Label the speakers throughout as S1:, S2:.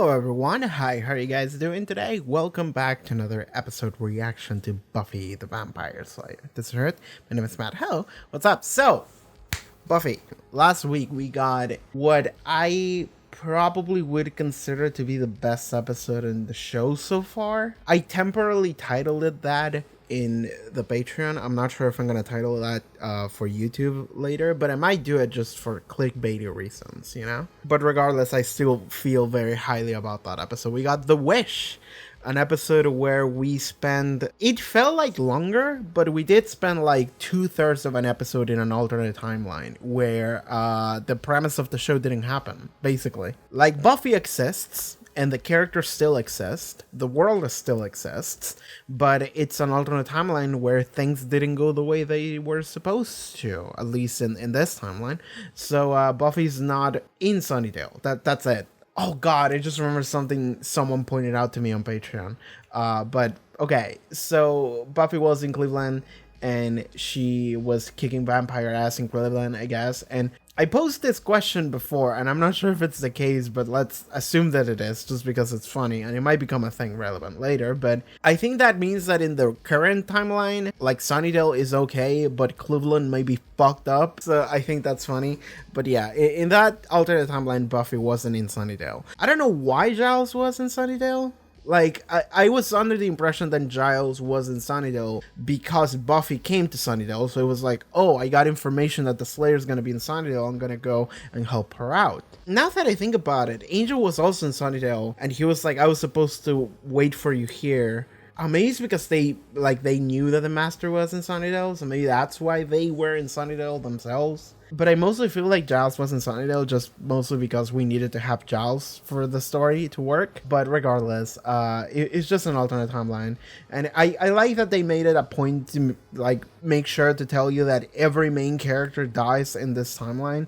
S1: Hello everyone, hi, how are you guys doing today? Welcome back to another episode reaction to Buffy the Vampire Slayer. This is Haarute, my name is Matt. Hello, what's up? So, Buffy, last week we got what I probably would consider to be the best episode in the show so far. I temporarily titled it that in the Patreon. I'm not sure if I'm gonna title that for YouTube later, but I might do it just for clickbaity reasons, you know? But regardless, I still feel very highly about that episode. We got The Wish, an episode where we spend, it felt like longer, but we did spend like 2/3 of an episode in an alternate timeline where the premise of the show didn't happen, basically. Like, Buffy exists, and the characters still exist, the world still exists, but it's an alternate timeline where things didn't go the way they were supposed to, at least in this timeline. So Buffy's not in Sunnydale. That's it. Oh god, I just remembered something someone pointed out to me on Patreon. But okay, so Buffy was in Cleveland and she was kicking vampire ass in Cleveland, I guess. And I posed this question before, and I'm not sure if it's the case, but let's assume that it is, just because it's funny, and it might become a thing relevant later. But I think that means that in the current timeline, like, Sunnydale is okay, but Cleveland may be fucked up. So I think that's funny. But yeah, in that alternate timeline, Buffy wasn't in Sunnydale. I don't know why Giles was in Sunnydale. Like, I was under the impression that Giles was in Sunnydale because Buffy came to Sunnydale, so it was like, oh, I got information that the Slayer's gonna be in Sunnydale, I'm gonna go and help her out. Now that I think about it, Angel was also in Sunnydale, and he was like, I was supposed to wait for you here. Maybe it's because they knew that the Master was in Sunnydale, so maybe that's why they were in Sunnydale themselves. But I mostly feel like Giles was in Sunnydale just mostly because we needed to have Giles for the story to work. But regardless, it's just an alternate timeline. And I like that they made it a point to like make sure to tell you that every main character dies in this timeline.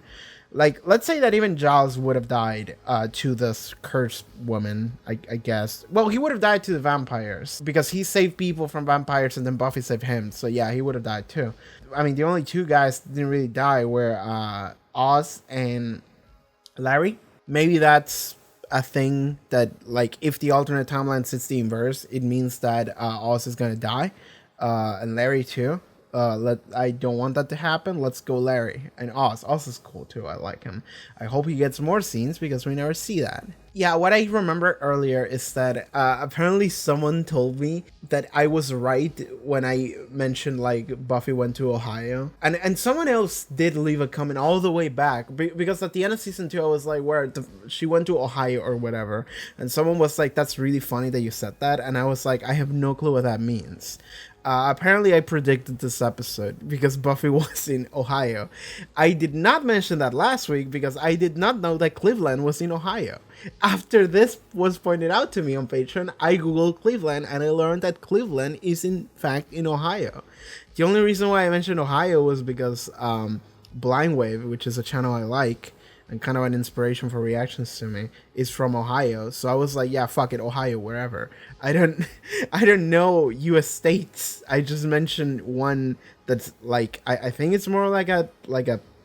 S1: Like, let's say that even Giles would have died to this cursed woman, I guess. Well, he would have died to the vampires because he saved people from vampires and then Buffy saved him. So yeah, he would have died too. I mean, the only two guys that didn't really die were Oz and Larry. Maybe that's a thing that, like, if the alternate timeline sits the inverse, it means that Oz is gonna die, and Larry too. I don't want that to happen. Let's go Larry and Oz. Oz is cool too. I like him. I hope he gets more scenes because we never see that. Yeah, what I remember earlier is that apparently someone told me that I was right when I mentioned like Buffy went to Ohio, and someone else did leave a comment all the way back because at the end of season 2 I was like, she went to Ohio or whatever, and someone was like, that's really funny that you said that, and I was like, I have no clue what that means. Apparently I predicted this episode because Buffy was in Ohio. I did not mention that last week because I did not know that Cleveland was in Ohio. After this was pointed out to me on Patreon, I googled Cleveland and I learned that Cleveland is in fact in Ohio. The only reason why I mentioned Ohio was because Blind Wave, which is a channel I like and kind of an inspiration for reactions to me, is from Ohio. So I was like, yeah, fuck it, Ohio, wherever. I don't know US states. I just mentioned one that's like, I think it's more like a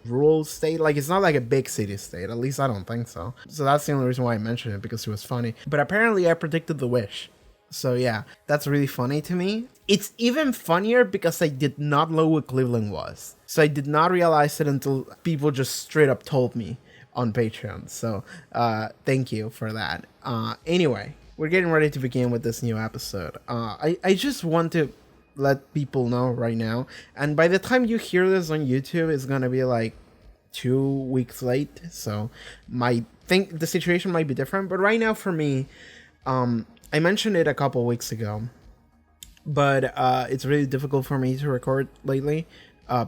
S1: rural state. Like, it's not like a big city state, at least I don't think so. So that's the only reason why I mentioned it, because it was funny. But apparently I predicted The Wish. So yeah, that's really funny to me. It's even funnier because I did not know what Cleveland was. So I did not realize it until people just straight up told me on Patreon. So thank you for that. Anyway, we're getting ready to begin with this new episode. I just want to let people know right now, and by the time you hear this on YouTube, it's gonna be like 2 weeks late, so the situation might be different. But right now for me, I mentioned it a couple weeks ago, but it's really difficult for me to record lately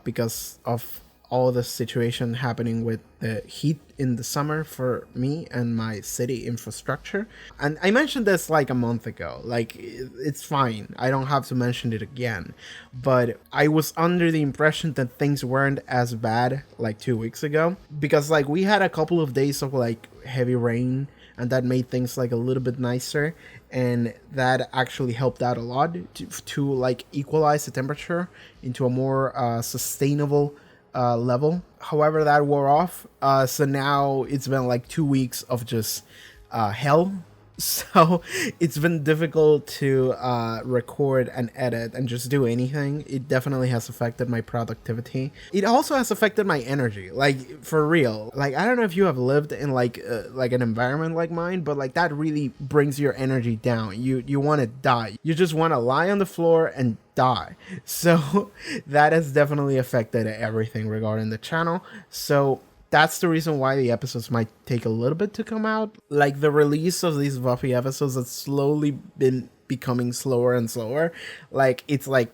S1: because of all the situation happening with the heat in the summer for me and my city infrastructure. And I mentioned this like a month ago. Like, it's fine, I don't have to mention it again. But I was under the impression that things weren't as bad like 2 weeks ago, because like we had a couple of days of like heavy rain, and that made things like a little bit nicer, and that actually helped out a lot to like equalize the temperature into a more sustainable level. However, that wore off, so now it's been like 2 weeks of just hell. So it's been difficult to record and edit and just do anything. It definitely has affected my productivity. It also has affected my energy, like for real. Like I don't know if you have lived in like an environment like mine, but like that really brings your energy down. You want to die. You just want to lie on the floor and die. So that has definitely affected everything regarding the channel. So that's the reason why the episodes might take a little bit to come out. Like the release of these Buffy episodes has slowly been becoming slower and slower. Like it's like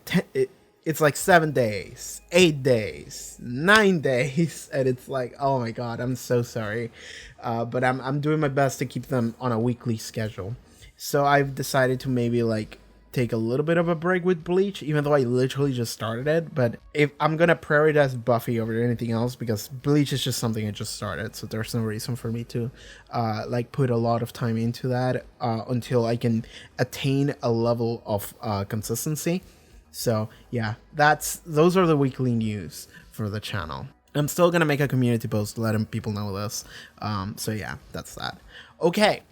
S1: it's like 7 days, 8 days, 9 days, and it's like, oh my god, I'm so sorry, but I'm doing my best to keep them on a weekly schedule. So I've decided to maybe like take a little bit of a break with Bleach, even though I literally just started it. But if I'm gonna prioritize Buffy over anything else, because Bleach is just something I just started, so there's no reason for me to like put a lot of time into that until I can attain a level of consistency. So yeah, those are the weekly news for the channel. I'm still gonna make a community post letting people know this. So yeah, that's that. Okay.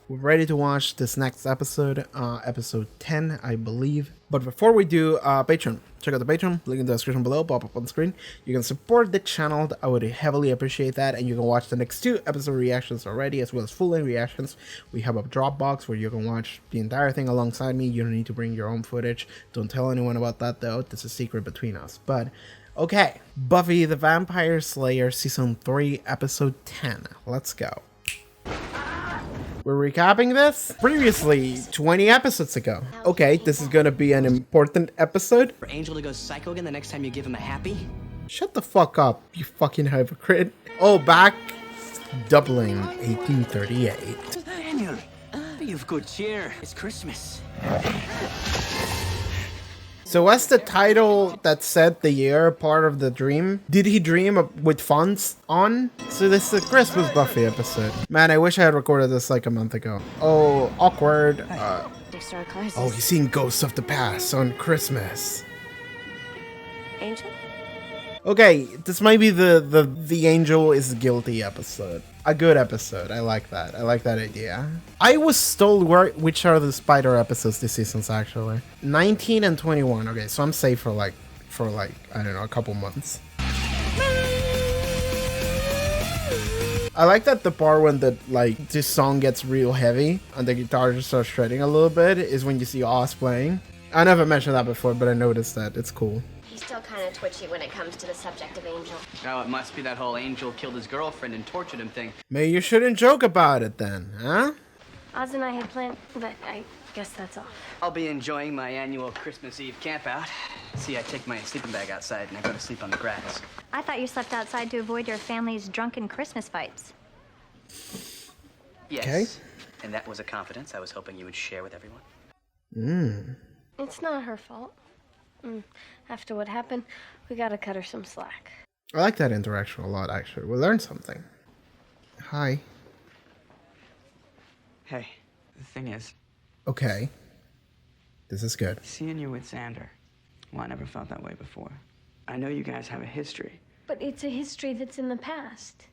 S1: We're ready to watch this next episode, episode 10, I believe. But before we do, Patreon. Check out the Patreon, link in the description below, pop up on the screen. You can support the channel, I would heavily appreciate that. And you can watch the next 2 episode reactions already, as well as full-length reactions. We have a Dropbox where you can watch the entire thing alongside me. You don't need to bring your own footage. Don't tell anyone about that, though. This is a secret between us. But, okay. Buffy the Vampire Slayer, Season 3, Episode 10. Let's go. We're recapping this previously 20 episodes ago. Okay, this is gonna be an important episode.
S2: For Angel to go psycho again the next time you give him a happy?
S1: Shut the fuck up, you fucking hypocrite. Oh, back doubling 1838.
S2: Daniel, be of good cheer. It's Christmas.
S1: So what's the title that said the year part of the dream? Did he dream with fonts on? So this is a Christmas Buffy episode. Man, I wish I had recorded this like a month ago. Oh, awkward. Oh, he's seeing ghosts of the past on Christmas.
S3: Angel?
S1: Okay, this might be the Angel is guilty episode. A good episode. I like that. I like that idea. I was told which are the Spider episodes this season's actually. 19 and 21. Okay, so I'm safe for like I don't know, a couple months. I like that the part when this song gets real heavy and the guitar just starts shredding a little bit is when you see Oz playing. I never mentioned that before, but I noticed that. It's cool.
S3: He's still kind of twitchy when it comes to the subject of Angel.
S2: Oh, it must be that whole Angel killed his girlfriend and tortured him thing.
S1: Maybe you shouldn't joke about it then, huh?
S3: Oz and I had planned, but I guess that's off.
S2: I'll be enjoying my annual Christmas Eve campout. See, I take my sleeping bag outside and I go to sleep on the grass.
S4: I thought you slept outside to avoid your family's drunken Christmas fights.
S2: Yes.
S1: Okay.
S2: And that was a confidence I was hoping you would share with everyone.
S3: It's not her fault. After what happened, we gotta cut her some slack.
S1: I like that interaction a lot, actually. We learned something. Hi.
S5: Hey, the thing is,
S1: Okay. This is good.
S5: seeing you with Xander, well, I never felt that way before. I know you guys have a history.
S3: But it's a history that's in the past.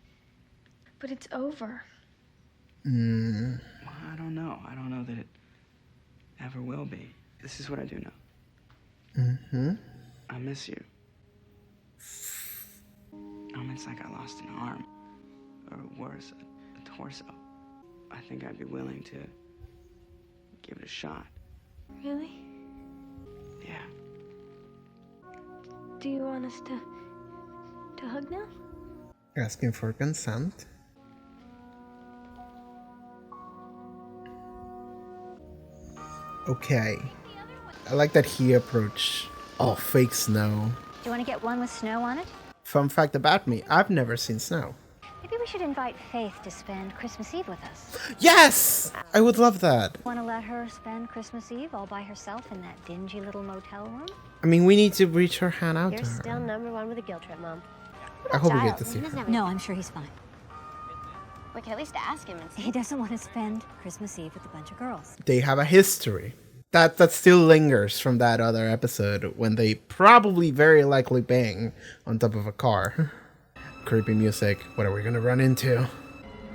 S3: But it's over.
S5: Well, I don't know. I don't know that it ever will be. This is what I do know. I miss you. It's like I lost an arm. Or worse, a torso. I think I'd be willing to give it a shot.
S3: Really?
S5: Yeah.
S3: Do you want us to hug now?
S1: Asking for consent. Okay. I like that he approached. Oh, fake snow.
S4: Do you want to get one with snow on it?
S1: Fun fact about me, I've never seen snow.
S4: Maybe we should invite Faith to spend Christmas Eve with us.
S1: Yes! I would love that.
S4: Want to let her spend Christmas Eve all by herself in that dingy little motel room?
S1: I mean, we need to reach her hand out
S3: You're
S1: to her.
S3: still #1 with a guilt trip, Mom.
S1: I hope we get to see her.
S4: No, I'm sure he's fine.
S3: We can at least ask him and see.
S4: He doesn't want to spend Christmas Eve with a bunch of girls.
S1: They have a history. That still lingers from that other episode when they probably very likely bang on top of a car. Creepy music. What are we gonna run into?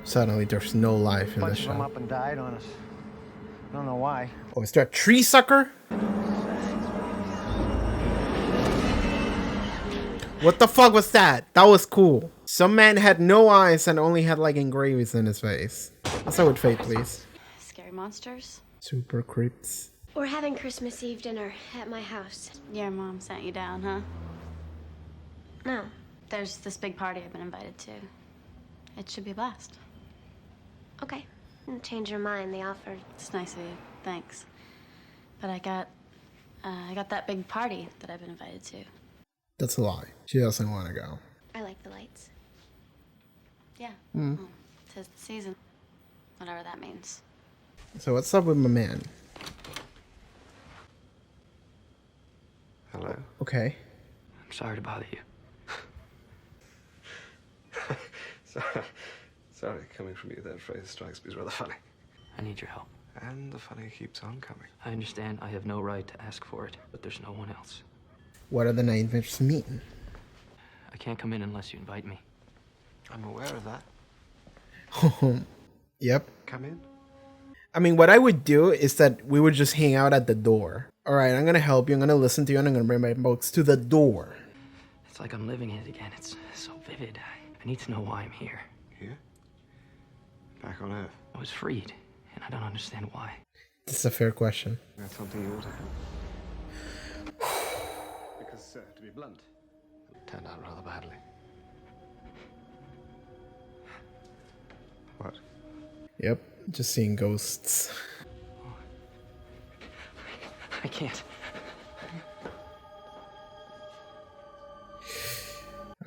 S1: Suddenly, there's no life in the
S6: Bunch of them
S1: show.
S6: up and died on us. Don't know why.
S1: Oh, is there a tree sucker? What the fuck was that? That was cool. Some man had no eyes and only had like engravings in his face. Let's start with Fate, please.
S7: Scary monsters?
S1: Super creeps.
S3: We're having Christmas Eve dinner at my house.
S7: Your mom sent you down, huh?
S3: No.
S7: There's this big party I've been invited to. It should be a blast.
S3: Okay. Change your mind. They offered.
S7: It's nice of you. Thanks. But I got that big party that I've been invited to.
S1: That's a lie. She doesn't want to go.
S3: I like the lights.
S7: Yeah. Well, 'tis the season. Whatever that means.
S1: So what's up with my man?
S8: Hello.
S1: Okay.
S8: I'm sorry to bother you. Sorry, coming from you, that phrase strikes me as rather funny. I need your help. And the funny keeps on coming. I understand I have no right to ask for it, but there's no one else.
S1: What do the nightmares mean?
S8: I can't come in unless you invite me. I'm aware of that.
S1: Yep.
S8: Come in.
S1: I mean, what I would do is that we would just hang out at the door. All right, I'm going to help you. I'm going to listen to you, and I'm going to bring my books to the door.
S8: It's like I'm living it again. It's so vivid. I need to know why I'm here. Here? Back on Earth. I was freed, and I don't understand why.
S1: This is a fair question.
S8: That's something you ought to have. Because, to be blunt, it turned out rather badly. What?
S1: Yep, just seeing ghosts.
S8: I can't.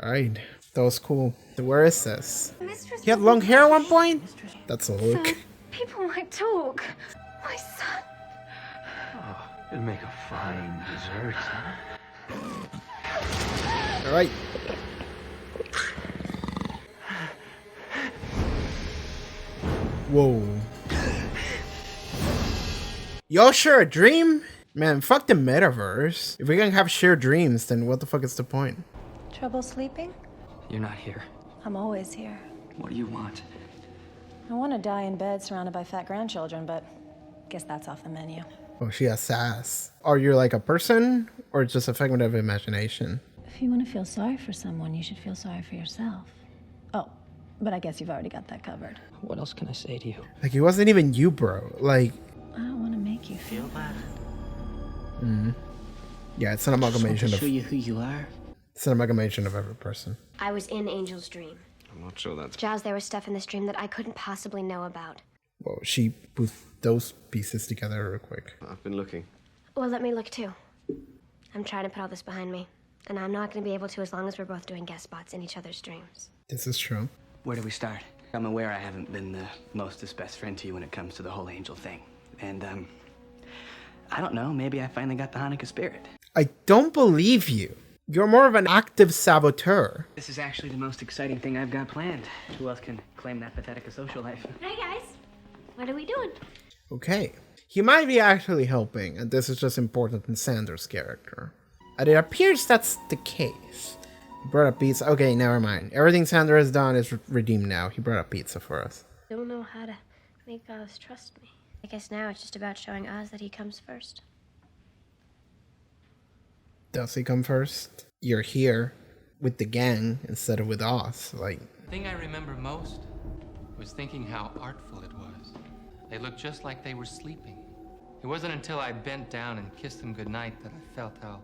S1: All right, that was cool. Where is this?
S3: Mistress,
S1: He had long hair at one point? That's a look.
S3: people might talk. My son.
S8: Oh, it'd make a fine dessert, huh?
S1: All right. Whoa. Y'all share a dream? Man, fuck the metaverse. If we can have shared dreams, then what the fuck is the point?
S9: Trouble sleeping?
S8: You're not here.
S9: I'm always here.
S8: What do you want?
S9: I want to die in bed surrounded by fat grandchildren, but guess that's off the menu.
S1: Oh, she has sass. Are you like a person or just a figment of imagination?
S9: If you want to feel sorry for someone, you should feel sorry for yourself. Oh, but I guess you've already got that covered.
S8: What else can I say to you?
S1: Like, it wasn't even you, bro. Like,
S9: I don't want to make you feel bad.
S1: yeah, it's an amalgamation of
S2: Show you who you are.
S1: it's an amalgamation of every person.
S3: I was in Angel's dream.
S8: I'm not sure that's...
S3: Giles, there was stuff in this dream that I couldn't possibly know about.
S1: Well, she put those pieces together real quick.
S8: I've been looking.
S3: Well, let me look too. I'm trying to put all this behind me. And I'm not going to be able to as long as we're both doing guest spots in each other's dreams.
S1: This is true.
S2: Where do we start? I'm aware I haven't been the mostest best friend to you when it comes to the whole Angel thing. And, I don't know, maybe I finally got the Hanukkah spirit.
S1: I don't believe you. You're more of an active saboteur.
S2: This is actually the most exciting thing I've got planned. Who else can claim that pathetic a social life?
S3: Hey, guys. What are we doing?
S1: Okay. He might be actually helping, and this is just important in Sanders' character. And it appears that's the case. He brought up pizza. Okay, never mind. Everything Sander has done is redeemed now. He brought up pizza for us.
S3: Don't know how to make Oz trust me. I guess now it's just about showing Oz that he comes first.
S1: Does he come first? You're here with the gang instead of with us. Like,
S10: The thing I remember most was thinking how artful it was. They looked just like they were sleeping. It wasn't until I bent down and kissed them goodnight that I felt how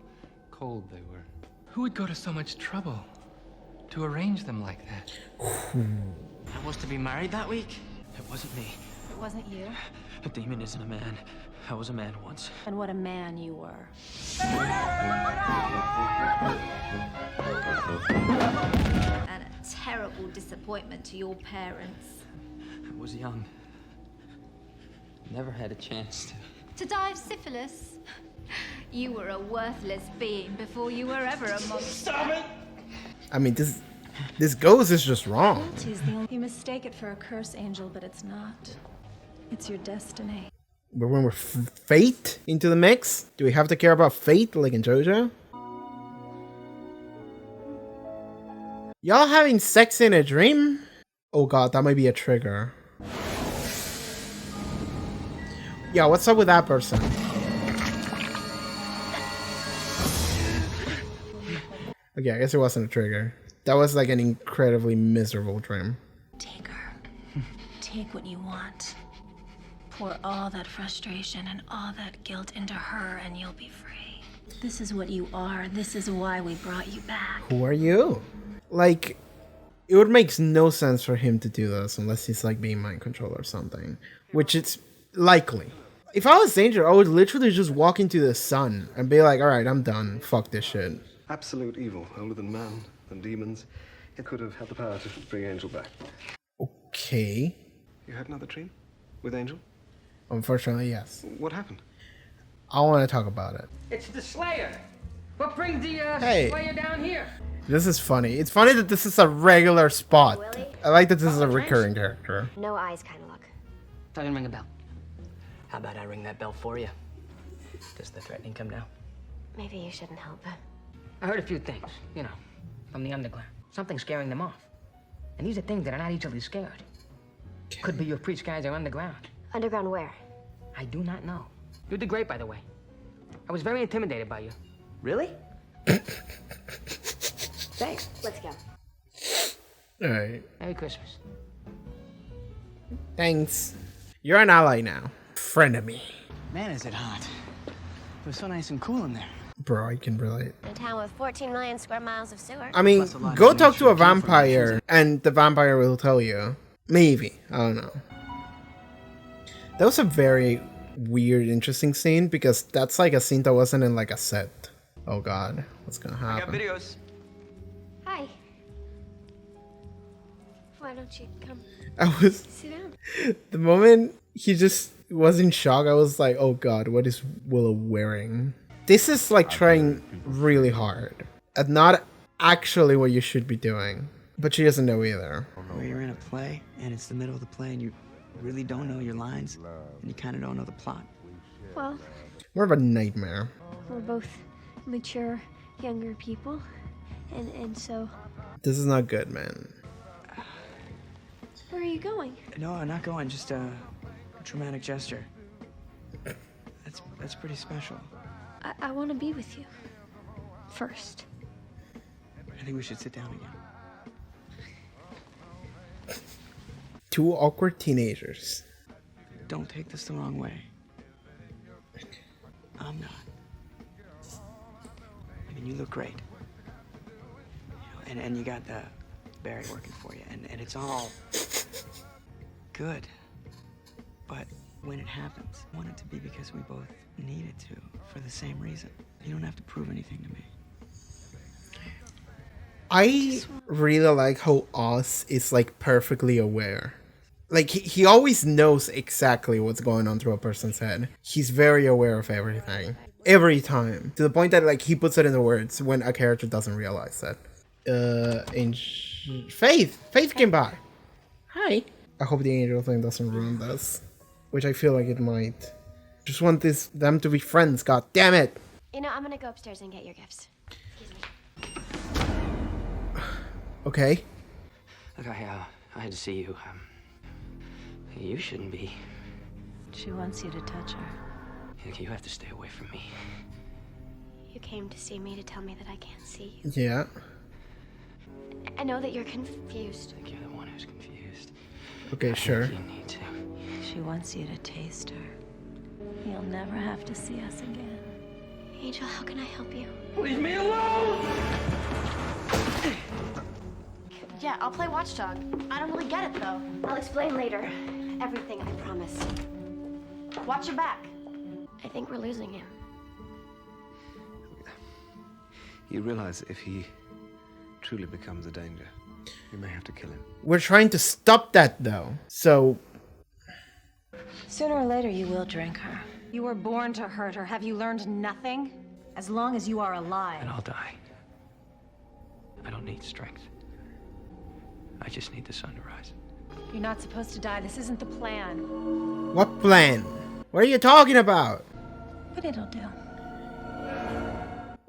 S10: cold they were. Who would go to so much trouble to arrange them like that?
S2: I was to be married that week?
S8: It wasn't me.
S9: It wasn't you.
S8: A demon isn't a man. I was a man once.
S9: And what a man you were.
S11: And a terrible disappointment to your parents.
S8: I was young. Never had a chance to.
S11: To die of syphilis? You were a worthless being before you were ever a monster. Stop it!
S1: I mean, this ghost is just wrong.
S9: You mistake it for a curse, Angel, but it's not. It's your destiny.
S1: But when we're fate into the mix, do we have to care about fate like in JoJo? Y'all having sex in a dream? Oh god, that might be a trigger. Yeah, what's up with that person? Okay, I guess it wasn't a trigger. That was like an incredibly miserable dream.
S9: Take her. Take what you want. Pour all that frustration and all that guilt into her and you'll be free. This is what you are. This is why we brought you back.
S1: Who are you? Like, it would make no sense for him to do this unless he's like being mind controlled or something. Which it's likely. If I was Danger, I would literally just walk into the sun and be like, alright, I'm done. Fuck this shit.
S12: Absolute evil, older than man, than demons. It could have had the power to bring Angel back.
S1: Okay.
S12: You had another dream? With Angel?
S1: Unfortunately, yes.
S12: What happened?
S1: I want to talk about it.
S8: It's the Slayer. What brings the
S1: Hey.
S8: Slayer down here?
S1: This is funny. It's funny that this is a regular spot. I like that this is a recurring character.
S3: No eyes kind of look.
S2: Doesn't ring a bell. How about I ring that bell for you? Does the threatening come now?
S3: Maybe you shouldn't help.
S8: I heard a few things, you know, from the underground. Something scaring them off. And these are things that are not easily scared. Could be your priest guys are underground.
S3: Underground where?
S8: I do not know. You did great, by the way. I was very intimidated by you.
S2: Really? Thanks.
S3: Let's go.
S1: Alright.
S8: Merry Christmas.
S1: Thanks. You're an ally now. Friend of me.
S5: Man, is it hot. It was so nice and cool in there.
S1: Bro, I can relate.
S3: In a town with 14 million square miles of sewer.
S1: I mean, go talk to a vampire and the vampire will tell you. Maybe. I don't know. That was a very weird, interesting scene because that's like a scene that wasn't in like a set. Oh god, what's gonna happen?
S2: I got videos.
S3: Hi. Why don't you come
S1: I was
S3: sit down?
S1: the moment he just was in shock, I was like, oh god, what is Willow wearing? This is like trying really hard at not actually what you should be doing. But she doesn't know either.
S5: Where you're in a play, and it's the middle of the play, and you really don't know your lines, and you kind of don't know the plot.
S13: Well,
S1: More of a nightmare.
S13: we're both mature, younger people, and so...
S1: This is not good, man.
S13: Where are you going?
S5: No, I'm not going, just a dramatic gesture. That's pretty special.
S13: I want to be with you. First.
S5: I think we should sit down again.
S1: Two awkward teenagers.
S5: Don't take this the wrong way. I'm not. I mean, you look great. You know, and you got the Barry working for you, and it's all good. But when it happens, I want it to be because we both need it to, for the same reason. You don't have to prove anything to me.
S1: I really like how Oz is like perfectly aware. Like he always knows exactly what's going on through a person's head. He's very aware of everything. Every time. To the point that like he puts it into words when a character doesn't realize that. Faith came by. Hi. I hope the angel thing doesn't ruin this. Which I feel like it might. Just want them to be friends, god damn it.
S3: You know, I'm gonna go upstairs and get your gifts. Excuse me.
S1: Okay.
S8: Look, I had to see you. You shouldn't be.
S9: She wants you to touch her.
S8: You have to stay away from me.
S3: You came to see me to tell me that I can't see you.
S1: Yeah.
S3: I know that you're confused.
S8: I think you're the one who's confused.
S1: Okay, sure.
S8: You need to.
S9: She wants you to taste her. You'll never have to see us again.
S3: Angel, how can I help you?
S8: Leave me alone!
S3: Yeah, I'll play Watchdog. I don't really get it, though. I'll explain later. Everything, I promise. Watch your back. I think we're losing him.
S12: You realize if he truly becomes a danger, you may have to kill him.
S1: We're trying to stop that though. So
S9: Sooner or later, you will drink her. You were born to hurt her. Have you learned nothing? As long as you are alive.
S8: And I'll die. I don't need strength. I just need the sun to rise.
S9: You're not supposed to die. This isn't the plan.
S1: what plan? What are you talking about?
S9: But it'll do.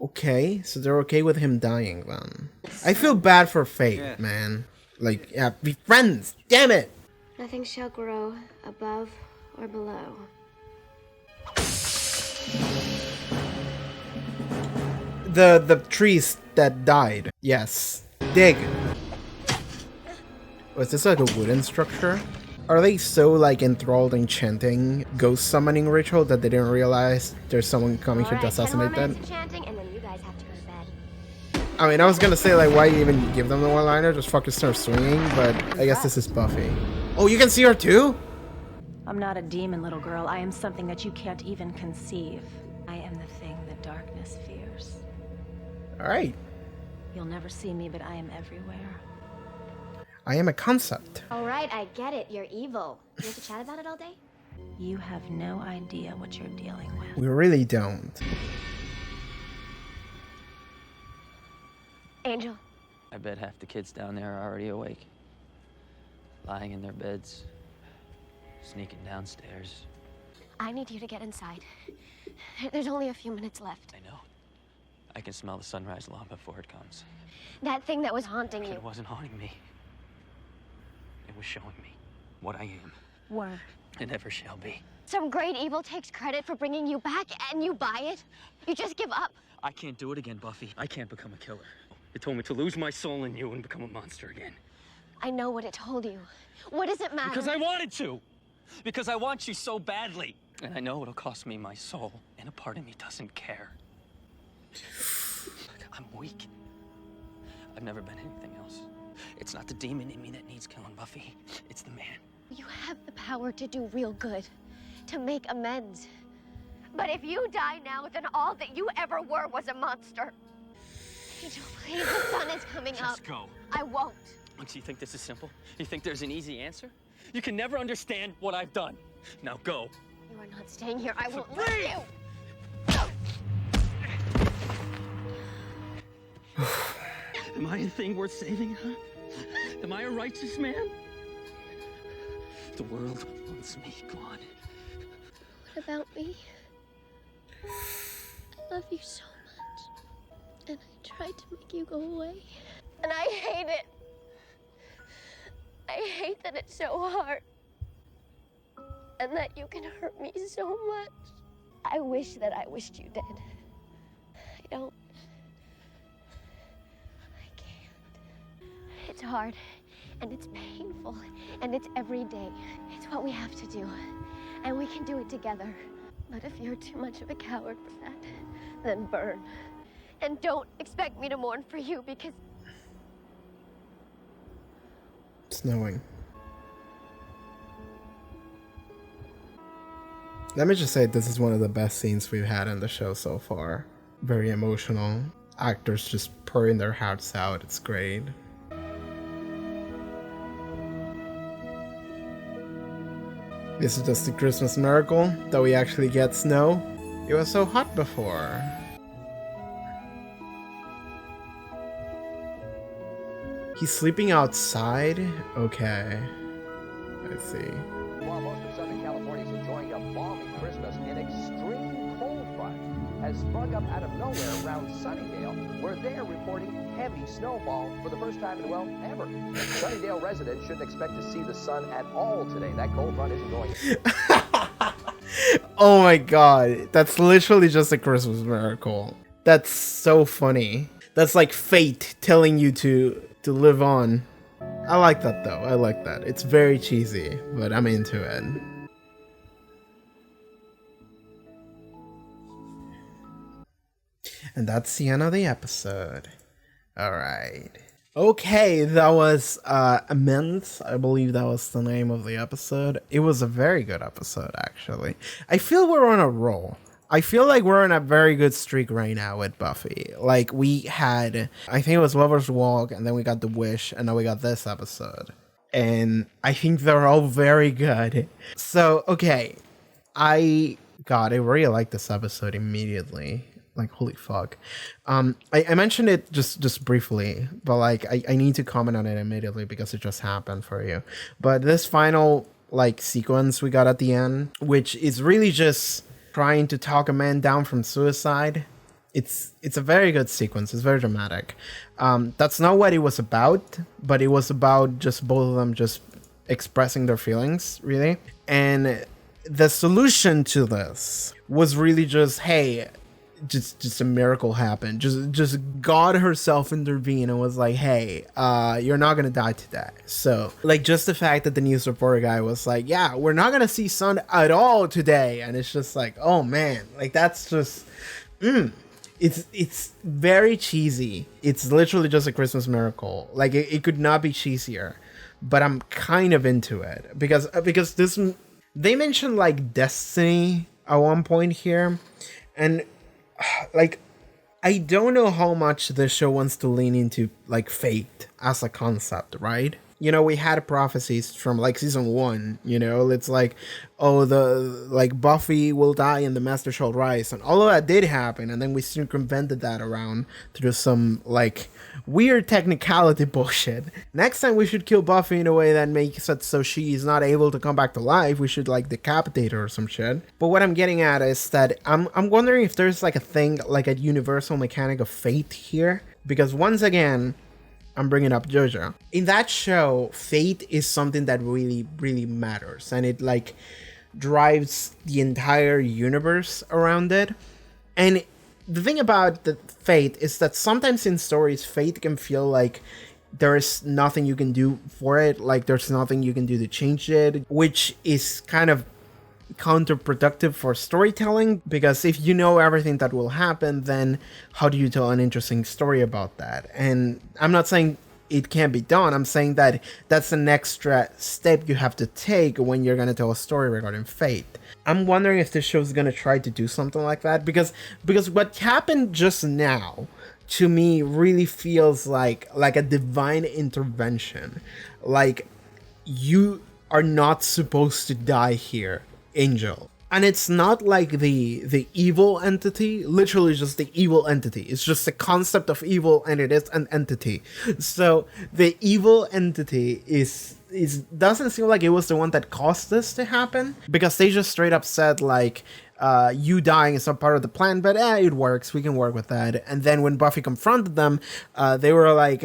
S1: Okay, so they're okay with him dying then. I feel bad for Faith, man. Like, yeah, be friends. Damn it.
S3: Nothing shall grow above or below.
S1: The trees that died. Yes. Dig. Was this like a wooden structure? Are they so like enthralled in chanting ghost summoning ritual that they didn't realize there's someone coming here to assassinate them?
S3: Chanting, and then you guys have to go to bed.
S1: I mean, I was gonna say like, why even give them the one-liner? Just fucking start swinging, but I guess this is Buffy. Oh, you can see her too?
S9: I'm not a demon, little girl. I am something that you can't even conceive. I am the thing the darkness fears.
S1: All right.
S9: You'll never see me, but I am everywhere.
S1: I am a concept.
S3: All right, I get it. You're evil. You have to chat about it all day?
S9: You have no idea what you're dealing with.
S1: We really don't.
S3: Angel.
S8: I bet half the kids down there are already awake. Lying in their beds. Sneaking downstairs.
S3: I need you to get inside. There's only a few minutes left.
S8: I know. I can smell the sunrise long before it comes.
S3: That thing that was haunting you.
S8: It wasn't haunting me. It was showing me what I am.
S9: Were.
S8: And ever shall be.
S3: Some great evil takes credit for bringing you back, and you buy it? You just give up?
S8: I can't do it again, Buffy. I can't become a killer. It told me to lose my soul in you and become a monster again.
S3: I know what it told you. What does it matter?
S8: Because I wanted to. Because I want you so badly. And I know it'll cost me my soul, and a part of me doesn't care. I'm weak. I've never been anything else. It's not the demon in me that needs killing, Buffy. It's the man.
S3: You have the power to do real good, to make amends. But if you die now, then all that you ever were was a monster. Angel, please, the sun is coming up.
S8: Just go.
S3: I won't.
S8: Do you think this is simple? You think there's an easy answer? You can never understand what I've done. Now go.
S3: You are not staying here. I won't let you.
S8: Am I a thing worth saving, huh? Am I a righteous man? The world wants me gone.
S3: What about me? I love you so much. And I tried to make you go away. And I hate it. I hate that it's so hard. And that you can hurt me so much. I wish that I wished you dead. I don't. I can't. It's hard, and it's painful, and it's every day. It's what we have to do, and we can do it together. But if you're too much of a coward for that, then burn. And don't expect me to mourn for you, because...
S1: Snowing. Let me just say, this is one of the best scenes we've had in the show so far. Very emotional. Actors just pouring their hearts out. It's great. This is just a Christmas miracle that we actually get snow. It was so hot before. He's sleeping outside? Okay. I see.
S14: While most of Southern California is enjoying a balmy Christmas, an extreme cold front has sprung up out of nowhere around Sunnydale, where they're reporting heavy snowfall for the first time in, well, ever. Sunnydale residents shouldn't expect to see the sun at all today. That cold front isn't going to...
S1: Oh my god, that's literally just a Christmas miracle. That's so funny. That's like fate telling you to live on. I like that though, I like that. It's very cheesy, but I'm into it. And that's the end of the episode. Alright. Okay, that was Amends. I believe that was the name of the episode. It was a very good episode, actually. I feel we're on a roll. I feel like we're on a very good streak right now with Buffy. Like, we had, I think it was Lover's Walk, and then we got The Wish, and now we got this episode. And I think they're all very good. So, okay. I really liked this episode immediately. Like, holy fuck. I mentioned it just briefly, but like I need to comment on it immediately because it just happened for you. But this final like sequence we got at the end, which is really just trying to talk a man down from suicide, it's a very good sequence. It's very dramatic. That's not what it was about, but it was about just both of them just expressing their feelings, really. And the solution to this was really just, hey, just a miracle happened. Just God herself intervened and was like, hey, you're not gonna die today. So like, just the fact that the news reporter guy was like, yeah, we're not gonna see sun at all today, and it's just like, oh man, like that's just it's very cheesy. It's literally just a Christmas miracle. Like it could not be cheesier, but I'm kind of into it because this, they mentioned like destiny at one point here, and like, I don't know how much the show wants to lean into like fate as a concept, right? You know, we had prophecies from like season 1, you know, it's like, oh, the like Buffy will die and the Master shall rise, and all of that did happen, and then we circumvented that around through some like weird technicality bullshit. Next time we should kill Buffy in a way that makes it so she is not able to come back to life. We should like decapitate her or some shit. But what I'm getting at is that I'm wondering if there's like a thing, like a universal mechanic of fate here, because once again, I'm bringing up JoJo. In that show, fate is something that really, really matters, and it like drives the entire universe around it. And the thing about the fate is that sometimes in stories, fate can feel like there is nothing you can do for it, like there's nothing you can do to change it, which is kind of counterproductive for storytelling, because if you know everything that will happen, then how do you tell an interesting story about that? And I'm not saying it can't be done, I'm saying that that's an extra step you have to take when you're going to tell a story regarding fate. I'm wondering if this show's going to try to do something like that, because what happened just now to me really feels like a divine intervention. Like, you are not supposed to die here, Angel. And it's not like the evil entity, literally just the evil entity. It's just the concept of evil, and it is an entity. So the evil entity is doesn't seem like it was the one that caused this to happen, because they just straight up said like, you dying is not part of the plan, but it works, we can work with that. And then when Buffy confronted them, they were like,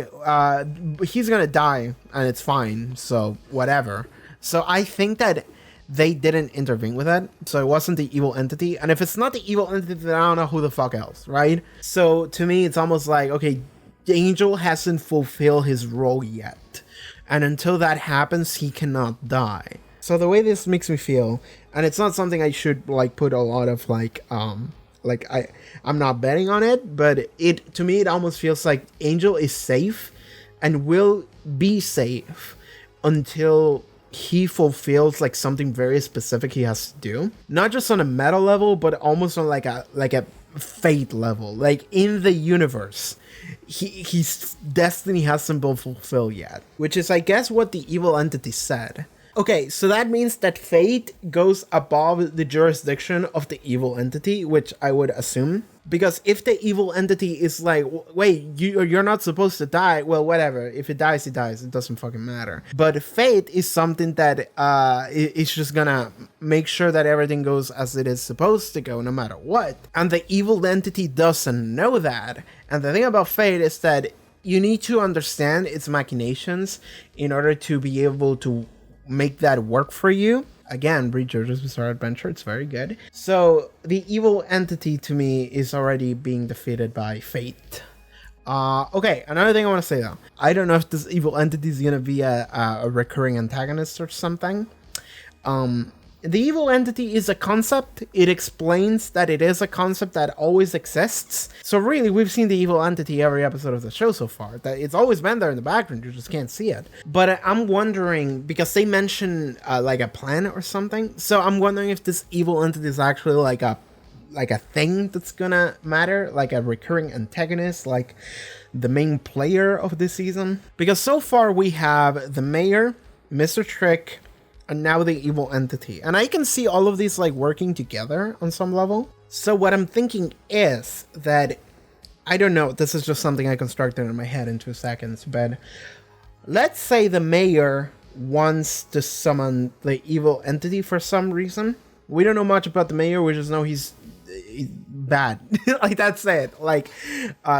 S1: he's gonna die and it's fine, so whatever. So I think that they didn't intervene with that, so it wasn't the evil entity. And if it's not the evil entity, then I don't know who the fuck else, right? So to me, it's almost like, okay, Angel hasn't fulfilled his role yet, and until that happens, he cannot die. So the way this makes me feel, and it's not something I should like put a lot of like I'm not betting on it, but to me it almost feels like Angel is safe and will be safe until he fulfills like something very specific he has to do, not just on a meta level, but almost on like a fate level. Like in the universe, his destiny hasn't been fulfilled yet, which is, I guess, what the evil entity said. Okay, so that means that fate goes above the jurisdiction of the evil entity, which I would assume. Because if the evil entity is like, wait, you're not supposed to die, well, whatever. If it dies, it dies. It doesn't fucking matter. But fate is something that is just gonna make sure that everything goes as it is supposed to go, no matter what. And the evil entity doesn't know that. And the thing about fate is that you need to understand its machinations in order to be able to make that work for you. Again, read JoJo's Bizarre Adventure, it's very good. So the evil entity to me is already being defeated by fate. Okay, another thing I want to say though, I don't know if this evil entity is gonna be a recurring antagonist or something. The evil entity is a concept. It explains that it is a concept that always exists. So really, we've seen the evil entity every episode of the show so far. That it's always been there in the background, you just can't see it. But I'm wondering, because they mention like a plan or something, so I'm wondering if this evil entity is actually like a thing that's gonna matter, like a recurring antagonist, like the main player of this season. Because so far we have the mayor, Mr. Trick, and now the evil entity. And I can see all of these like working together on some level. So what I'm thinking is that, I don't know, this is just something I constructed in my head in 2 seconds, but let's say the mayor wants to summon the evil entity for some reason. We don't know much about the mayor, we just know he's bad. Like, that's it. Like,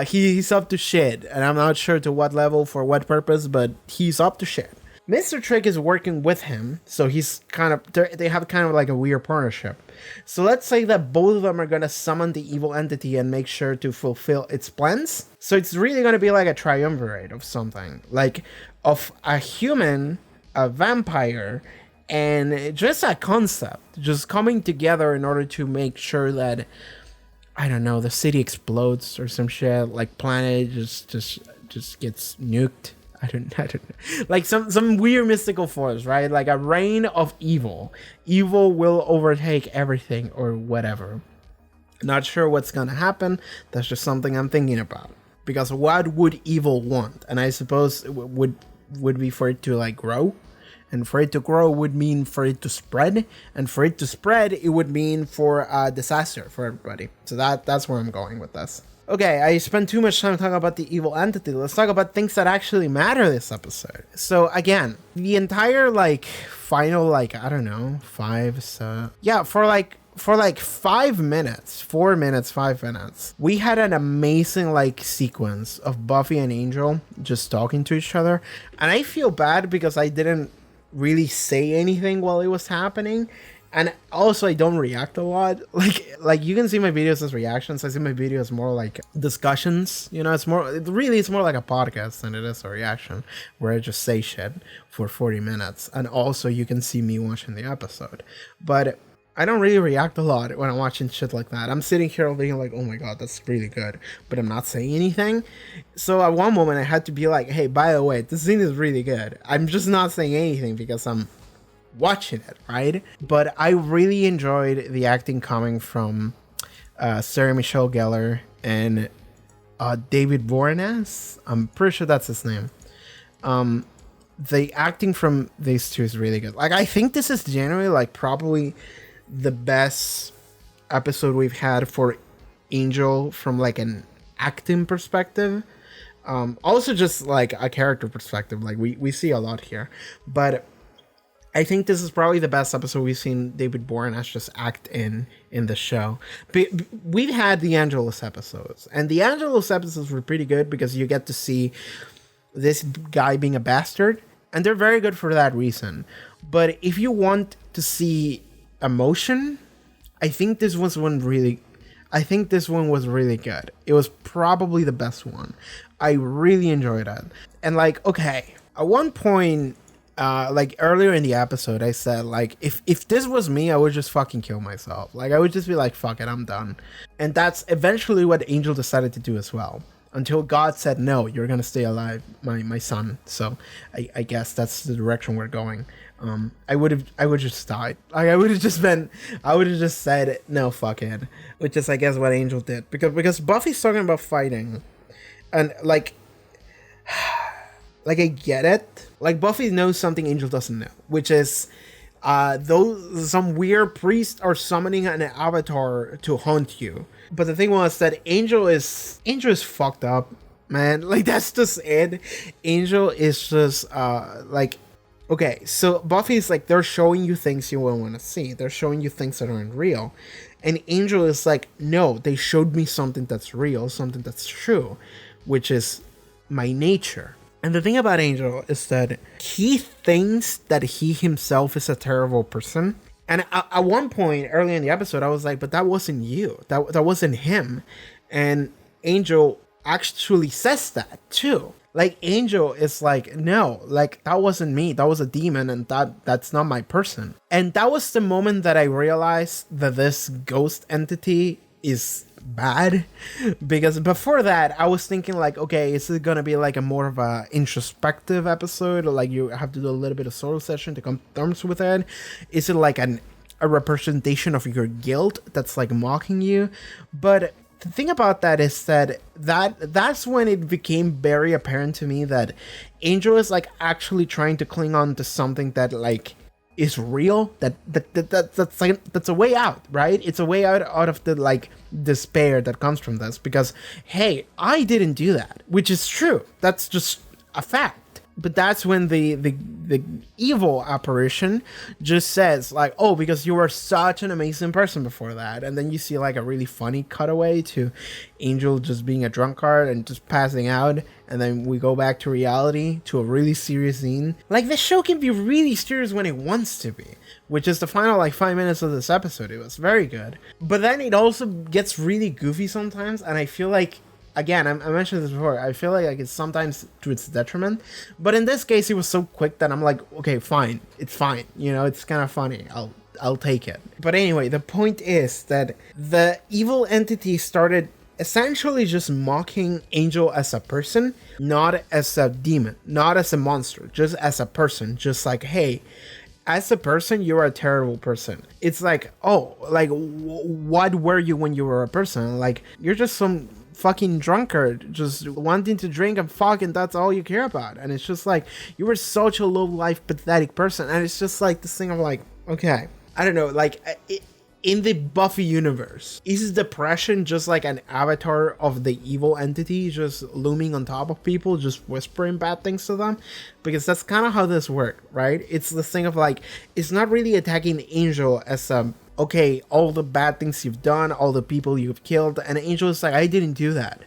S1: he's up to shit, and I'm not sure to what level, for what purpose, but he's up to shit. Mr. Trick is working with him, so he's kind of, they have kind of like a weird partnership. So let's say that both of them are going to summon the evil entity and make sure to fulfill its plans. So it's really going to be like a triumvirate of something, like of a human, a vampire, and just a concept just coming together in order to make sure that, I don't know, the city explodes or some shit, like planet just gets nuked. I don't know. Like some weird mystical force, right? Like a reign of evil. Evil will overtake everything or whatever. Not sure what's gonna happen. That's just something I'm thinking about. Because what would evil want? And I suppose it would be for it to like grow. And for it to grow would mean for it to spread. And for it to spread, it would mean for a disaster for everybody. So that's where I'm going with this. Okay, I spent too much time talking about the evil entity. Let's talk about things that actually matter this episode. So again, the entire like final, like, I don't know, for like 5 minutes, 4 minutes, 5 minutes, we had an amazing like sequence of Buffy and Angel just talking to each other. And I feel bad because I didn't really say anything while it was happening. And also, I don't react a lot. Like you can see my videos as reactions. I see my videos more like discussions. You know, it's more like a podcast than it is a reaction where I just say shit for 40 minutes. And also, you can see me watching the episode. But I don't really react a lot when I'm watching shit like that. I'm sitting here thinking like, oh my god, that's really good. But I'm not saying anything. So at one moment, I had to be like, hey, by the way, this scene is really good. I'm just not saying anything because I'm watching it, right? But I really enjoyed the acting coming from Sarah Michelle Gellar and David Boreanaz. I'm pretty sure that's his name. The acting from these two is really good. Like, I think this is generally like probably the best episode we've had for Angel from like an acting perspective. Also just like a character perspective. Like we see a lot here, but I think this is probably the best episode we've seen David Boreanaz just act in the show. We've had the Angelus episodes, and the Angelus episodes were pretty good because you get to see this guy being a bastard, and they're very good for that reason. But if you want to see emotion, I think this was one really good. It was probably the best one. I really enjoyed it. And like, okay, at one point, like earlier in the episode, I said like, if this was me, I would just fucking kill myself. Like, I would just be like, fuck it, I'm done. And that's eventually what Angel decided to do as well. Until God said, no, you're gonna stay alive, my son. So I guess that's the direction we're going. I would just died. Like, I would have just said, no, fuck it. Which is, I guess, what Angel did. Because Buffy's talking about fighting. And like I get it. Like, Buffy knows something Angel doesn't know, which is some weird priest are summoning an avatar to hunt you. But the thing was that Angel is fucked up, man. Like, that's just it. Angel is just like, okay, so Buffy's like, they're showing you things you won't want to see. They're showing you things that aren't real. And Angel is like, no, they showed me something that's real, something that's true, which is my nature. And the thing about Angel is that he thinks that he himself is a terrible person. And at one point early in the episode, I was like, but that wasn't you. That wasn't him. And Angel actually says that too. Like, Angel is like, no, like, that wasn't me. That was a demon, and that's not my person. And that was the moment that I realized that this ghost entity is bad, because before that I was thinking like, okay, is it gonna be like a more of a introspective episode, or like you have to do a little bit of soul session to come to terms with it? Is it like a representation of your guilt that's like mocking you? But the thing about that is that's when it became very apparent to me that Angel is like actually trying to cling on to something that like is real, that's a way out, right? It's a way out of the like despair that comes from this, because hey, I didn't do that, which is true. That's just a fact. But that's when the evil apparition just says like, oh, because you were such an amazing person before that. And then you see like a really funny cutaway to Angel just being a drunkard and just passing out. And then we go back to reality to a really serious scene. Like, the show can be really serious when it wants to be, which is the final like 5 minutes of this episode. It was very good. But then it also gets really goofy sometimes. And I feel like, again, I mentioned this before, I feel like it's sometimes to its detriment. But in this case, it was so quick that I'm like, okay, fine. It's fine. You know, it's kind of funny. I'll take it. But anyway, the point is that the evil entity started essentially just mocking Angel as a person, not as a demon, not as a monster, just as a person. Just like, hey, as a person, you're a terrible person. It's like, oh, like, what were you when you were a person? Like, you're just some fucking drunkard just wanting to drink and fuck, and that's all you care about. And it's just like, you were such a low life pathetic person. And it's just like this thing of like, okay, I don't know, like, in the Buffy universe, is depression just like an avatar of the evil entity just looming on top of people, just whispering bad things to them? Because that's kind of how this works, right? It's the thing of like, it's not really attacking Angel as okay, all the bad things you've done, all the people you've killed, and Angel is like, I didn't do that.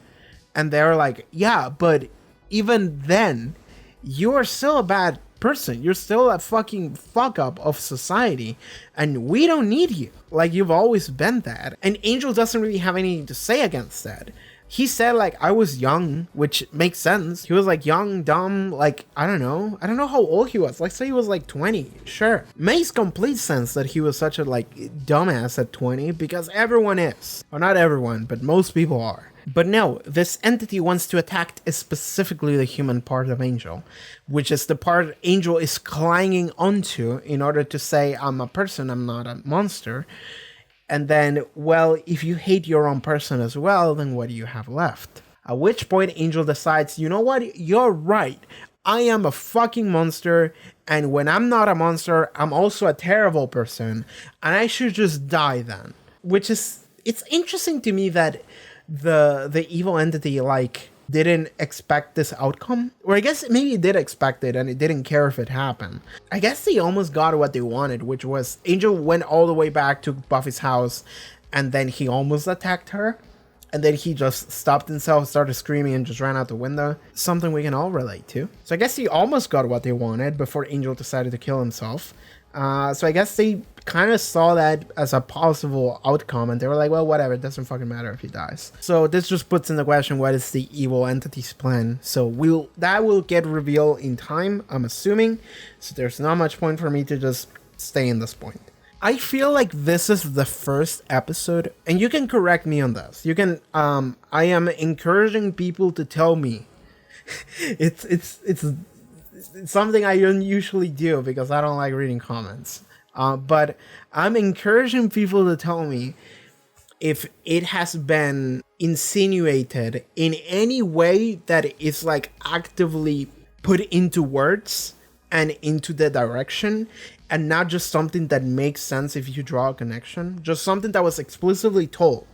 S1: And they're like, yeah, but even then, you are still a bad person. You're still a fucking fuck up of society, and we don't need you. Like, you've always been that. And Angel doesn't really have anything to say against that. He said, like, I was young, which makes sense. He was, like, young, dumb, like, I don't know how old he was. Like, say he was, like, 20. Sure. Makes complete sense that he was such a, like, dumbass at 20, because everyone is. Or not everyone, but most people are. But no, this entity wants to attack specifically the human part of Angel, which is the part Angel is clinging onto in order to say, I'm a person, I'm not a monster. And then, well, if you hate your own person as well, then what do you have left? At which point Angel decides, you know what? You're right. I am a fucking monster. And when I'm not a monster, I'm also a terrible person. And I should just die then. Which is, it's interesting to me that the evil entity, like, didn't expect this outcome. Or I guess maybe it did expect it and it didn't care if it happened. I guess they almost got what they wanted, which was Angel went all the way back to Buffy's house and then he almost attacked her. And then he just stopped himself, started screaming, and just ran out the window. Something we can all relate to. So I guess he almost got what they wanted before Angel decided to kill himself. So I guess they kind of saw that as a possible outcome, and they were like, well, whatever, it doesn't fucking matter if he dies. So this just puts in the question, what is the evil entity's plan? So that will get revealed in time, I'm assuming. So there's not much point for me to just stay in this point. I feel like this is the first episode, and you can correct me on this. You can, I am encouraging people to tell me. It's something I don't usually do because I don't like reading comments. But I'm encouraging people to tell me if it has been insinuated in any way that it's like actively put into words and into the direction, and not just something that makes sense if you draw a connection, just something that was explicitly told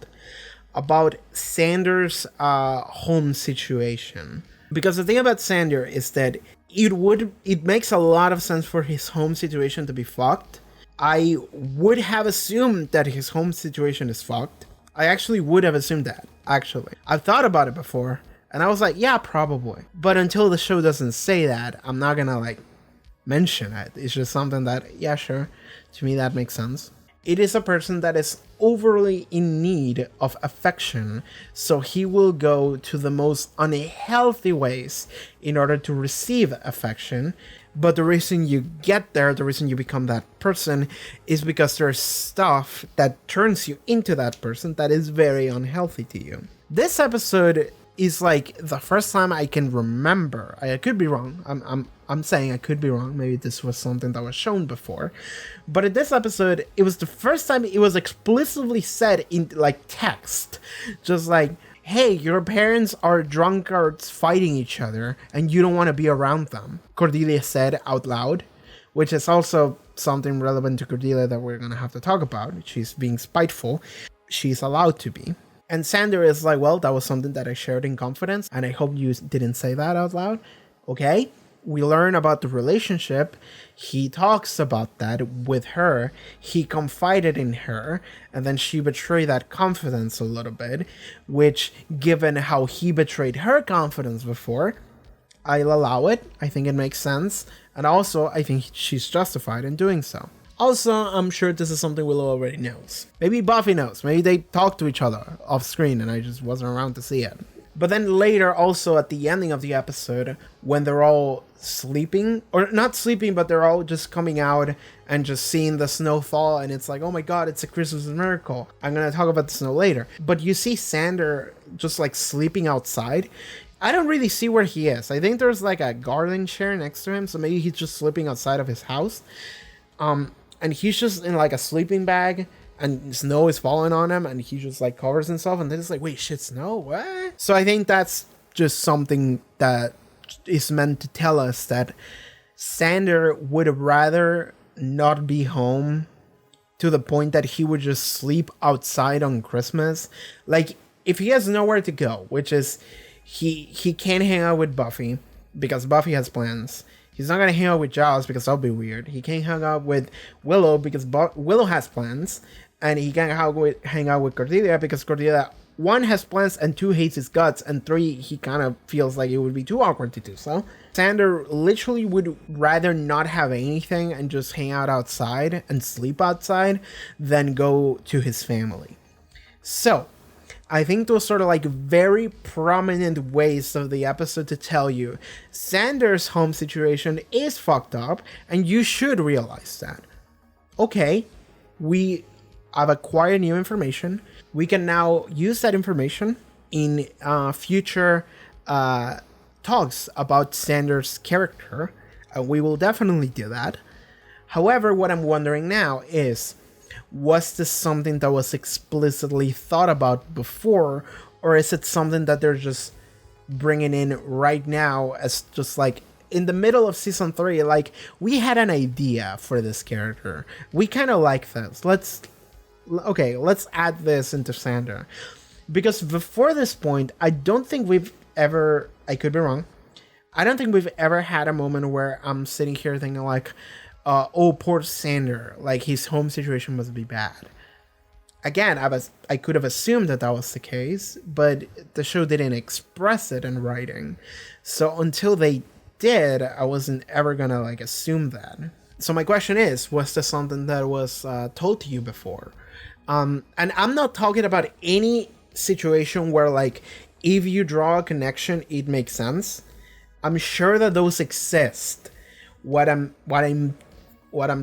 S1: about Xander's home situation. Because the thing about Xander is that it makes a lot of sense for his home situation to be fucked. I would have assumed that his home situation is fucked. I actually would have assumed that, actually. I've thought about it before, and I was like, yeah, probably. But until the show doesn't say that, I'm not gonna, like, mention it. It's just something that, yeah, sure, to me that makes sense. It is a person that is overly in need of affection, so he will go to the most unhealthy ways in order to receive affection. But the reason you get there, the reason you become that person, is because there's stuff that turns you into that person that is very unhealthy to you. This episode is like the first time I can remember. I could be wrong. I'm saying I could be wrong. Maybe this was something that was shown before. But in this episode, it was the first time it was explicitly said in like text. Just like, hey, your parents are drunkards fighting each other and you don't want to be around them. Cordelia said out loud, which is also something relevant to Cordelia that we're going to have to talk about. She's being spiteful. She's allowed to be. And Xander is like, well, that was something that I shared in confidence, and I hope you didn't say that out loud. Okay, we learn about the relationship. He talks about that with her. He confided in her, and then she betrayed that confidence a little bit, which, given how he betrayed her confidence before, I'll allow it. I think it makes sense. And also, I think she's justified in doing so. Also, I'm sure this is something Willow already knows. Maybe Buffy knows. Maybe they talk to each other off screen and I just wasn't around to see it. But then later, also at the ending of the episode, when they're all sleeping, or not sleeping, but they're all just coming out and just seeing the snow fall, and it's like, oh my god, it's a Christmas miracle. I'm gonna talk about the snow later. But you see Xander just like sleeping outside. I don't really see where he is. I think there's like a garden chair next to him, so maybe he's just sleeping outside of his house. And he's just in like a sleeping bag, and snow is falling on him, and he just like covers himself, and then it's like, wait, shit, snow? What? So I think that's just something that is meant to tell us that Xander would rather not be home, to the point that he would just sleep outside on Christmas. Like, if he has nowhere to go, which is he can't hang out with Buffy because Buffy has plans. He's not going to hang out with Giles because that'll be weird. He can't hang out with Willow because Willow has plans. And he can't hang out with Cordelia because Cordelia, 1, has plans, and 2, hates his guts, and 3, he kind of feels like it would be too awkward to do so. Xander literally would rather not have anything and just hang out outside and sleep outside than go to his family. So, I think those sort of like very prominent ways of the episode to tell you Xander's home situation is fucked up, and you should realize that. Okay, I've acquired new information. We can now use that information in future talks about Xander's character. We will definitely do that. However, what I'm wondering now is, was this something that was explicitly thought about before, or is it something that they're just bringing in right now as just like in the middle of season 3, like, we had an idea for this character. We kind of like this. Let's add this into Xander. Because before this point, I don't think we've ever, I could be wrong, I don't think we've ever had a moment where I'm sitting here thinking like, oh, poor Xander, like his home situation must be bad. Again, I could have assumed that was the case, but the show didn't express it in writing. So until they did, I wasn't ever gonna like assume that. So my question is, was this something that was told to you before? And I'm not talking about any situation where like, if you draw a connection, it makes sense. I'm sure that those exist. What I'm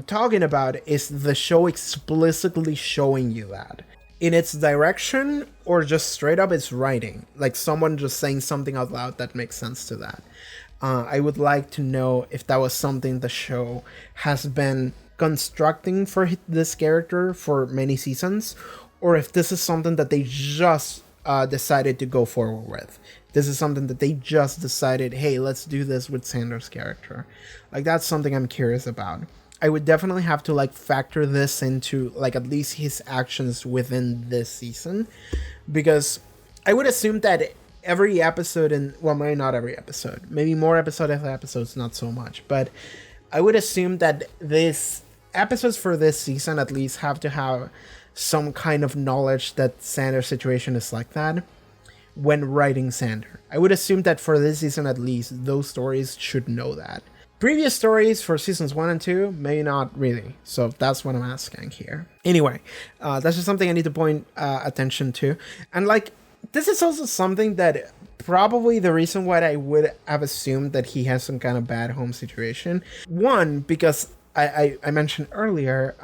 S1: talking about is the show explicitly showing you that. In its direction, or just straight up its writing. Like someone just saying something out loud that makes sense to that. I would like to know if that was something the show has been constructing for this character for many seasons, or if this is something that they just decided to go forward with. This is something that they just decided, hey, let's do this with Xander's character. Like, that's something I'm curious about. I would definitely have to like factor this into like at least his actions within this season, because I would assume that every episode, and well, maybe not every episode, maybe more episode after episodes, not so much, but I would assume that this episodes for this season at least have to have some kind of knowledge that Xander's situation is like that when writing Xander. I would assume that for this season at least, those stories should know that. Previous stories for seasons 1 and 2, maybe not really. So that's what I'm asking here. Anyway, that's just something I need to point attention to. And like, this is also something that probably the reason why I would have assumed that he has some kind of bad home situation. One, because I mentioned earlier,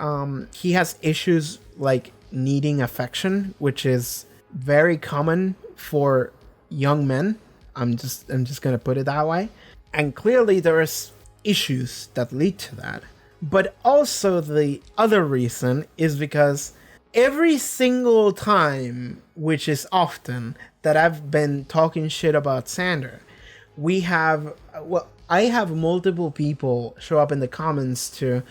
S1: he has issues like needing affection, which is very common for young men. I'm just gonna put it that way. And clearly there's issues that lead to that. But also the other reason is because every single time, which is often, that I've been talking shit about Xander, I have multiple people show up in the comments to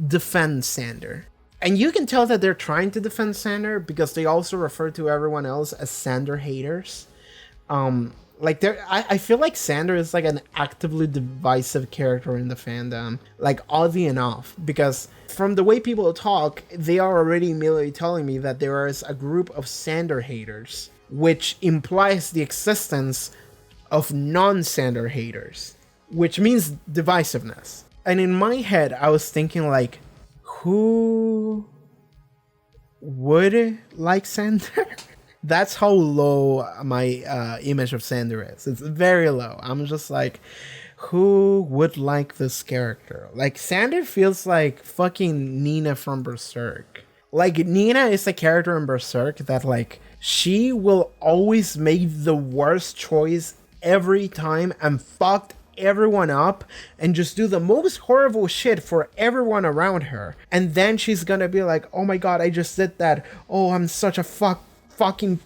S1: defend Xander. And you can tell that they're trying to defend Xander because they also refer to everyone else as Xander haters. Like I feel like Sander is like an actively divisive character in the fandom, like oddly enough, because from the way people talk, they are already immediately telling me that there is a group of Sander haters, which implies the existence of non-Sander haters, which means divisiveness. And in my head, I was thinking like, who would like Sander? That's how low my image of Sander is. It's very low. I'm just like, who would like this character? Like, Sander feels like fucking Nina from Berserk. Like, Nina is a character in Berserk that, like, she will always make the worst choice every time and fucked everyone up and just do the most horrible shit for everyone around her. And then she's gonna be like, oh my god, I just did that. Oh, I'm such a fucking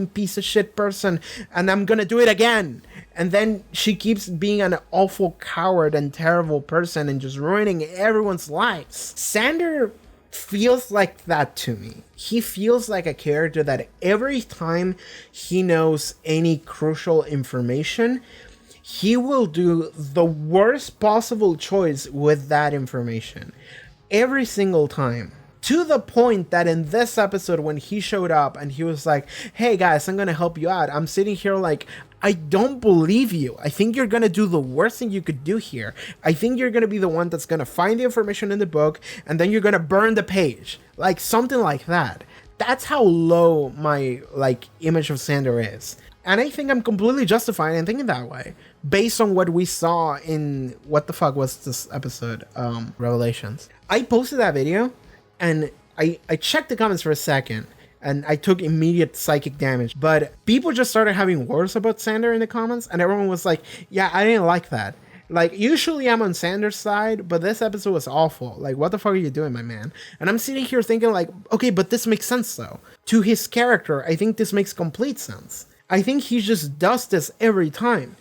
S1: piece of shit person, and I'm gonna do it again. And then she keeps being an awful coward and terrible person and just ruining everyone's lives. Sander feels like that to me. He feels like a character that every time he knows any crucial information, he will do the worst possible choice with that information. Every single time. To the point that in this episode, when he showed up and he was like, hey guys, I'm gonna help you out, I'm sitting here like, I don't believe you. I think you're gonna do the worst thing you could do here. I think you're gonna be the one that's gonna find the information in the book and then you're gonna burn the page. Like something like that. That's how low my like image of Sander is. And I think I'm completely justified in thinking that way, based on what we saw in, what the fuck was this episode, Revelations. I posted that video, and I checked the comments for a second, and I took immediate psychic damage. But people just started having words about Sander in the comments, and everyone was like, yeah, I didn't like that. Like, usually I'm on Sander's side, but this episode was awful. Like, what the fuck are you doing, my man? And I'm sitting here thinking like, okay, but this makes sense though. To his character, I think this makes complete sense. I think he just does this every time.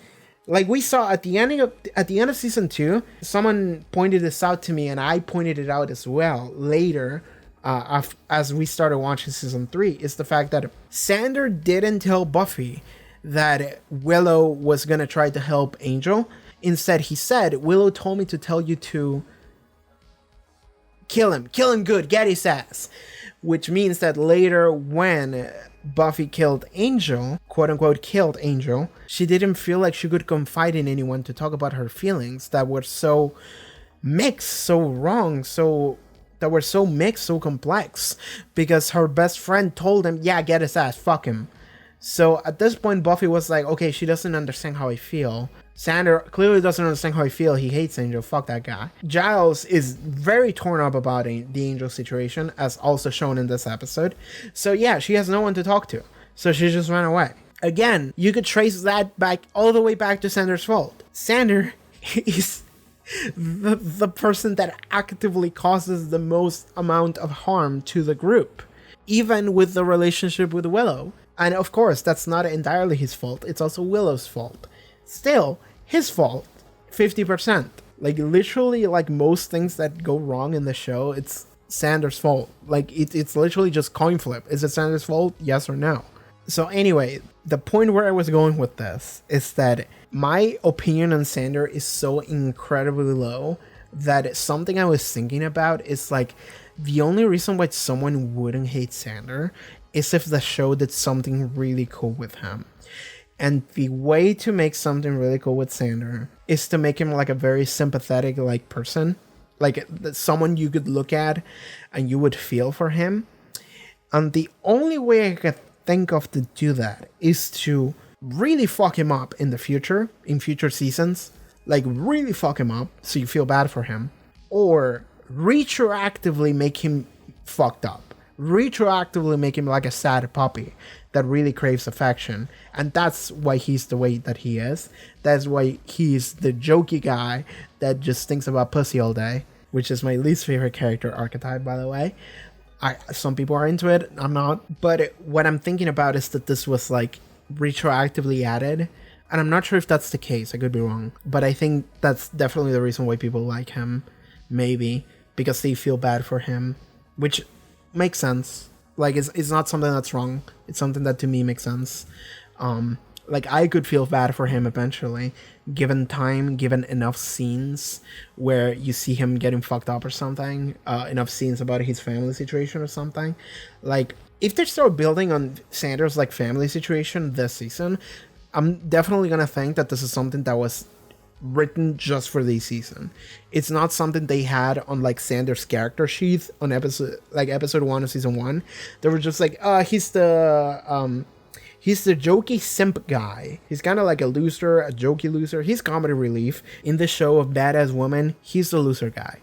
S1: Like we saw at the end of season 2, someone pointed this out to me and I pointed it out as well later as we started watching season 3, is the fact that Sander didn't tell Buffy that Willow was going to try to help Angel. Instead, he said, Willow told me to tell you to kill him good, get his ass. Which means that later when Buffy killed Angel, quote unquote killed Angel, she didn't feel like she could confide in anyone to talk about her feelings that were so mixed, so wrong, so complex, because her best friend told him, yeah, get his ass, fuck him. So at this point, Buffy was like, okay, she doesn't understand how I feel. Sander clearly doesn't understand how I feel. He hates Angel. Fuck that guy. Giles is very torn up about the Angel situation, as also shown in this episode. So yeah, she has no one to talk to. So she just ran away. Again, you could trace that back all the way back to Sander's fault. Sander is the person that actively causes the most amount of harm to the group, even with the relationship with Willow. And of course, that's not entirely his fault. It's also Willow's fault. Still, his fault, 50%. Like, literally, like, most things that go wrong in the show, it's Sander's fault. Like, it's literally just coin flip. Is it Sander's fault? Yes or no? So anyway, the point where I was going with this is that my opinion on Sander is so incredibly low that something I was thinking about is, like, the only reason why someone wouldn't hate Sander is if the show did something really cool with him. And the way to make something really cool with Sander is to make him like a very sympathetic like person, like someone you could look at and you would feel for him. And the only way I could think of to do that is to really fuck him up in the future, in future seasons, like really fuck him up so you feel bad for him, or retroactively make him fucked up, retroactively make him like a sad puppy that really craves affection. And that's why he's the way that he is. That's why he's the jokey guy that just thinks about pussy all day, which is my least favorite character archetype, by the way. Some people are into it, I'm not. But what I'm thinking about is that this was like retroactively added, and I'm not sure if that's the case. I could be wrong, but I think that's definitely the reason why people like him. Maybe because they feel bad for him, which makes sense. Like, it's not something that's wrong. It's something that to me makes sense. Like, I could feel bad for him eventually, given time, given enough scenes where you see him getting fucked up or something, enough scenes about his family situation or something. Like, if they start building on Xander's, like, family situation this season, I'm definitely gonna think that this is something that was written just for this season. It's not something they had on, like, Xander's character sheet on episode 1 of season 1. They were just like, he's the jokey simp guy. He's kind of like a loser, a jokey loser. He's comedy relief. In the show of Badass Woman, he's the loser guy.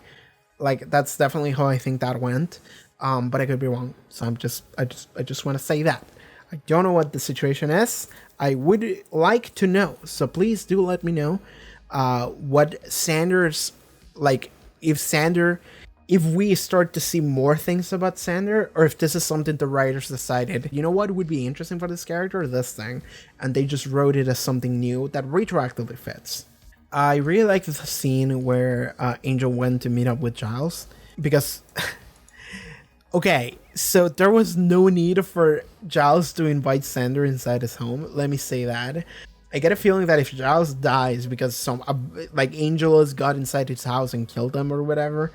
S1: Like, that's definitely how I think that went. But I could be wrong. So I just want to say that. I don't know what the situation is. I would like to know. So please do let me know what Xander's, like, if we start to see more things about Xander, or if this is something the writers decided, you know what would be interesting for this character, this thing, and they just wrote it as something new that retroactively fits. I really liked the scene where Angel went to meet up with Giles, because okay, so there was no need for Giles to invite Xander inside his home. Let me say that. I get a feeling that if Giles dies because like Angel has got inside his house and killed him or whatever,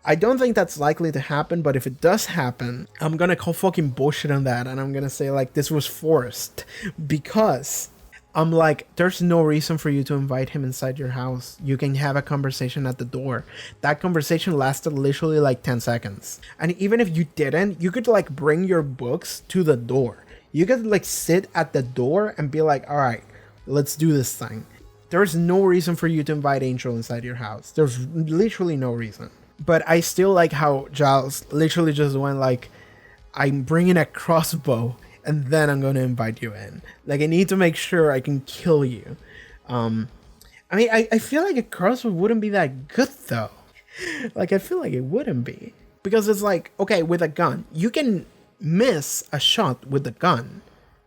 S1: I don't think that's likely to happen, but if it does happen, I'm gonna call fucking bullshit on that, and I'm gonna say, like, this was forced, because I'm like, there's no reason for you to invite him inside your house. You can have a conversation at the door. That conversation lasted literally like 10 seconds. And even if you didn't, you could, like, bring your books to the door. You could, like, sit at the door and be like, all right, let's do this thing. There's no reason for you to invite Angel inside your house. There's literally no reason. But I still like how Giles literally just went like, I'm bringing a crossbow and then I'm going to invite you in. Like, I need to make sure I can kill you. I mean, I feel like a crossbow wouldn't be that good, though. Like, I feel like it wouldn't be. Because it's like, okay, with a gun, you can miss a shot with the gun.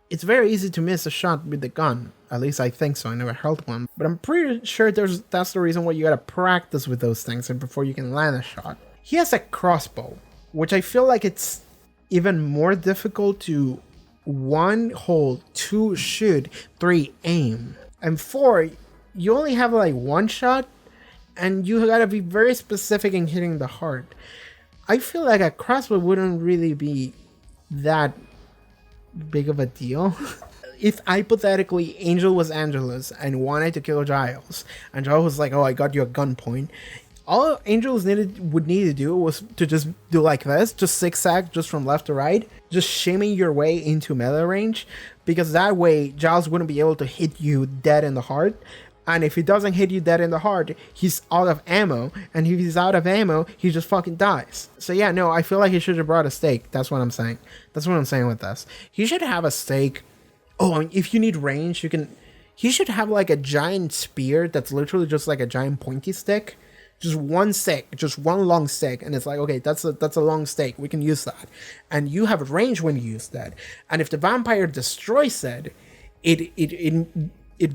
S1: It's very easy to miss a shot with the gun. At least I think so. I never held one. But I'm pretty sure that's the reason why you gotta practice with those things and before you can land a shot. He has a crossbow, which I feel like it's even more difficult to 1, hold, 2, shoot, 3, aim. And 4, you only have like 1 shot and you gotta be very specific in hitting the heart. I feel like a crossbow wouldn't really be that big of a deal. If hypothetically Angel was Angelus and wanted to kill Giles, and Giles was like, oh, I got you at gunpoint, all Angels would need to do was to just do like this, just zigzag just from left to right, just shimmy your way into melee range, because that way Giles wouldn't be able to hit you dead in the heart. And if he doesn't hit you dead in the heart, he's out of ammo. And if he's out of ammo, he just fucking dies. So yeah, no, I feel like he should have brought a stake. That's what I'm saying. That's what I'm saying with this. He should have a stake. Oh, I mean, if you need range, he should have like a giant spear that's literally just like a giant pointy stick. Just one stick, just one long stick. And it's like, okay, that's a long stick. We can use that. And you have range when you use that. And if the vampire destroys it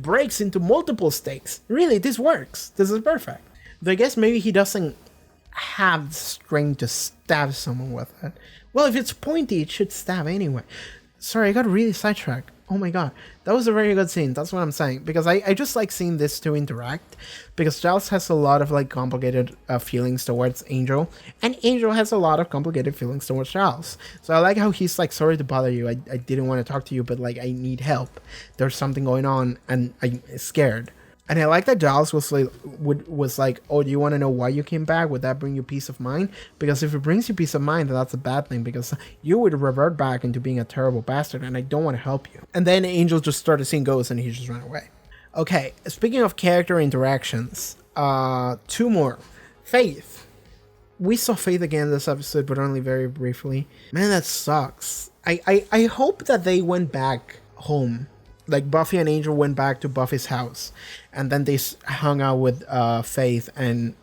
S1: breaks into multiple stakes. Really, this works. This is perfect. Though I guess maybe he doesn't have the strength to stab someone with it. Well, if it's pointy, it should stab anyway. Sorry, I got really sidetracked. Oh my god. That was a very good scene. That's what I'm saying. Because I just like seeing these two interact. Because Giles has a lot of like complicated feelings towards Angel. And Angel has a lot of complicated feelings towards Giles. So I like how he's like, sorry to bother you. I didn't want to talk to you, but like I need help. There's something going on and I'm scared. And I like that Giles was like, oh, do you want to know why you came back? Would that bring you peace of mind? Because if it brings you peace of mind, then that's a bad thing, because you would revert back into being a terrible bastard, and I don't want to help you. And then Angel just started seeing ghosts, and he just ran away. Okay, speaking of character interactions, 2 more. Faith. We saw Faith again this episode, but only very briefly. Man, that sucks. I hope that they went back home. Like, Buffy and Angel went back to Buffy's house, and then they hung out with Faith and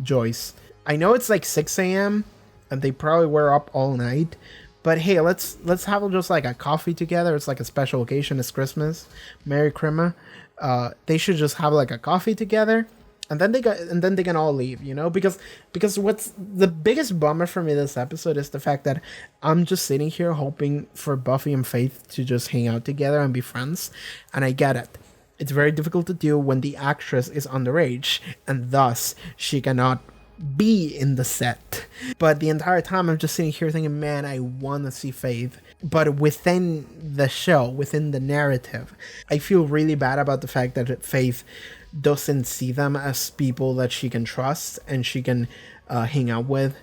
S1: Joyce. I know it's like 6 a.m. and they probably were up all night, but hey, let's have just like a coffee together. It's like a special occasion. It's Christmas. Merry Christmas. They should just have like a coffee together, and then they can all leave, you know, because what's the biggest bummer for me this episode is the fact that I'm just sitting here hoping for Buffy and Faith to just hang out together and be friends, and I get it. It's very difficult to do when the actress is underage, and thus she cannot be in the set. But the entire time I'm just sitting here thinking, man, I want to see Faith. But within the show, within the narrative, I feel really bad about the fact that Faith doesn't see them as people that she can trust and she can hang out with.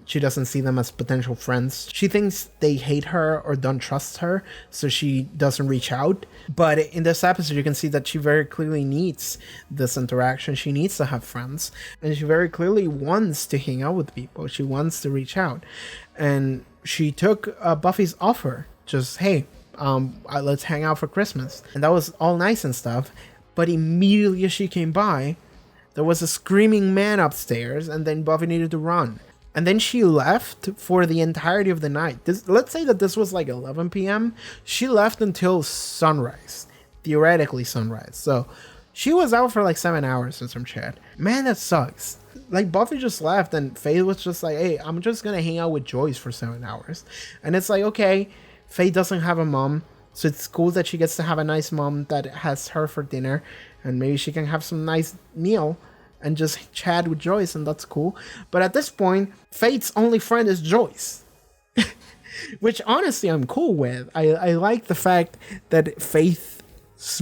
S1: She doesn't see them as potential friends. She thinks they hate her or don't trust her, so she doesn't reach out. But in this episode, you can see that she very clearly needs this interaction. She needs to have friends, and she very clearly wants to hang out with people. She wants to reach out. And she took Buffy's offer. Just, hey, let's hang out for Christmas. And that was all nice and stuff. But immediately as she came by, there was a screaming man upstairs, and then Buffy needed to run. And then she left for the entirety of the night. Let's say that this was like 11 p.m. She left until sunrise. Theoretically sunrise. So she was out for like 7 hours or some shit. Man, that sucks. Like, Buffy just left and Faith was just like, hey, I'm just gonna hang out with Joyce for 7 hours. And it's like, okay, Faith doesn't have a mom. So it's cool that she gets to have a nice mom that has her for dinner. And maybe she can have some nice meal and just chat with Joyce, and that's cool. But at this point, Faith's only friend is Joyce. Which, honestly, I'm cool with. I like the fact that Faith's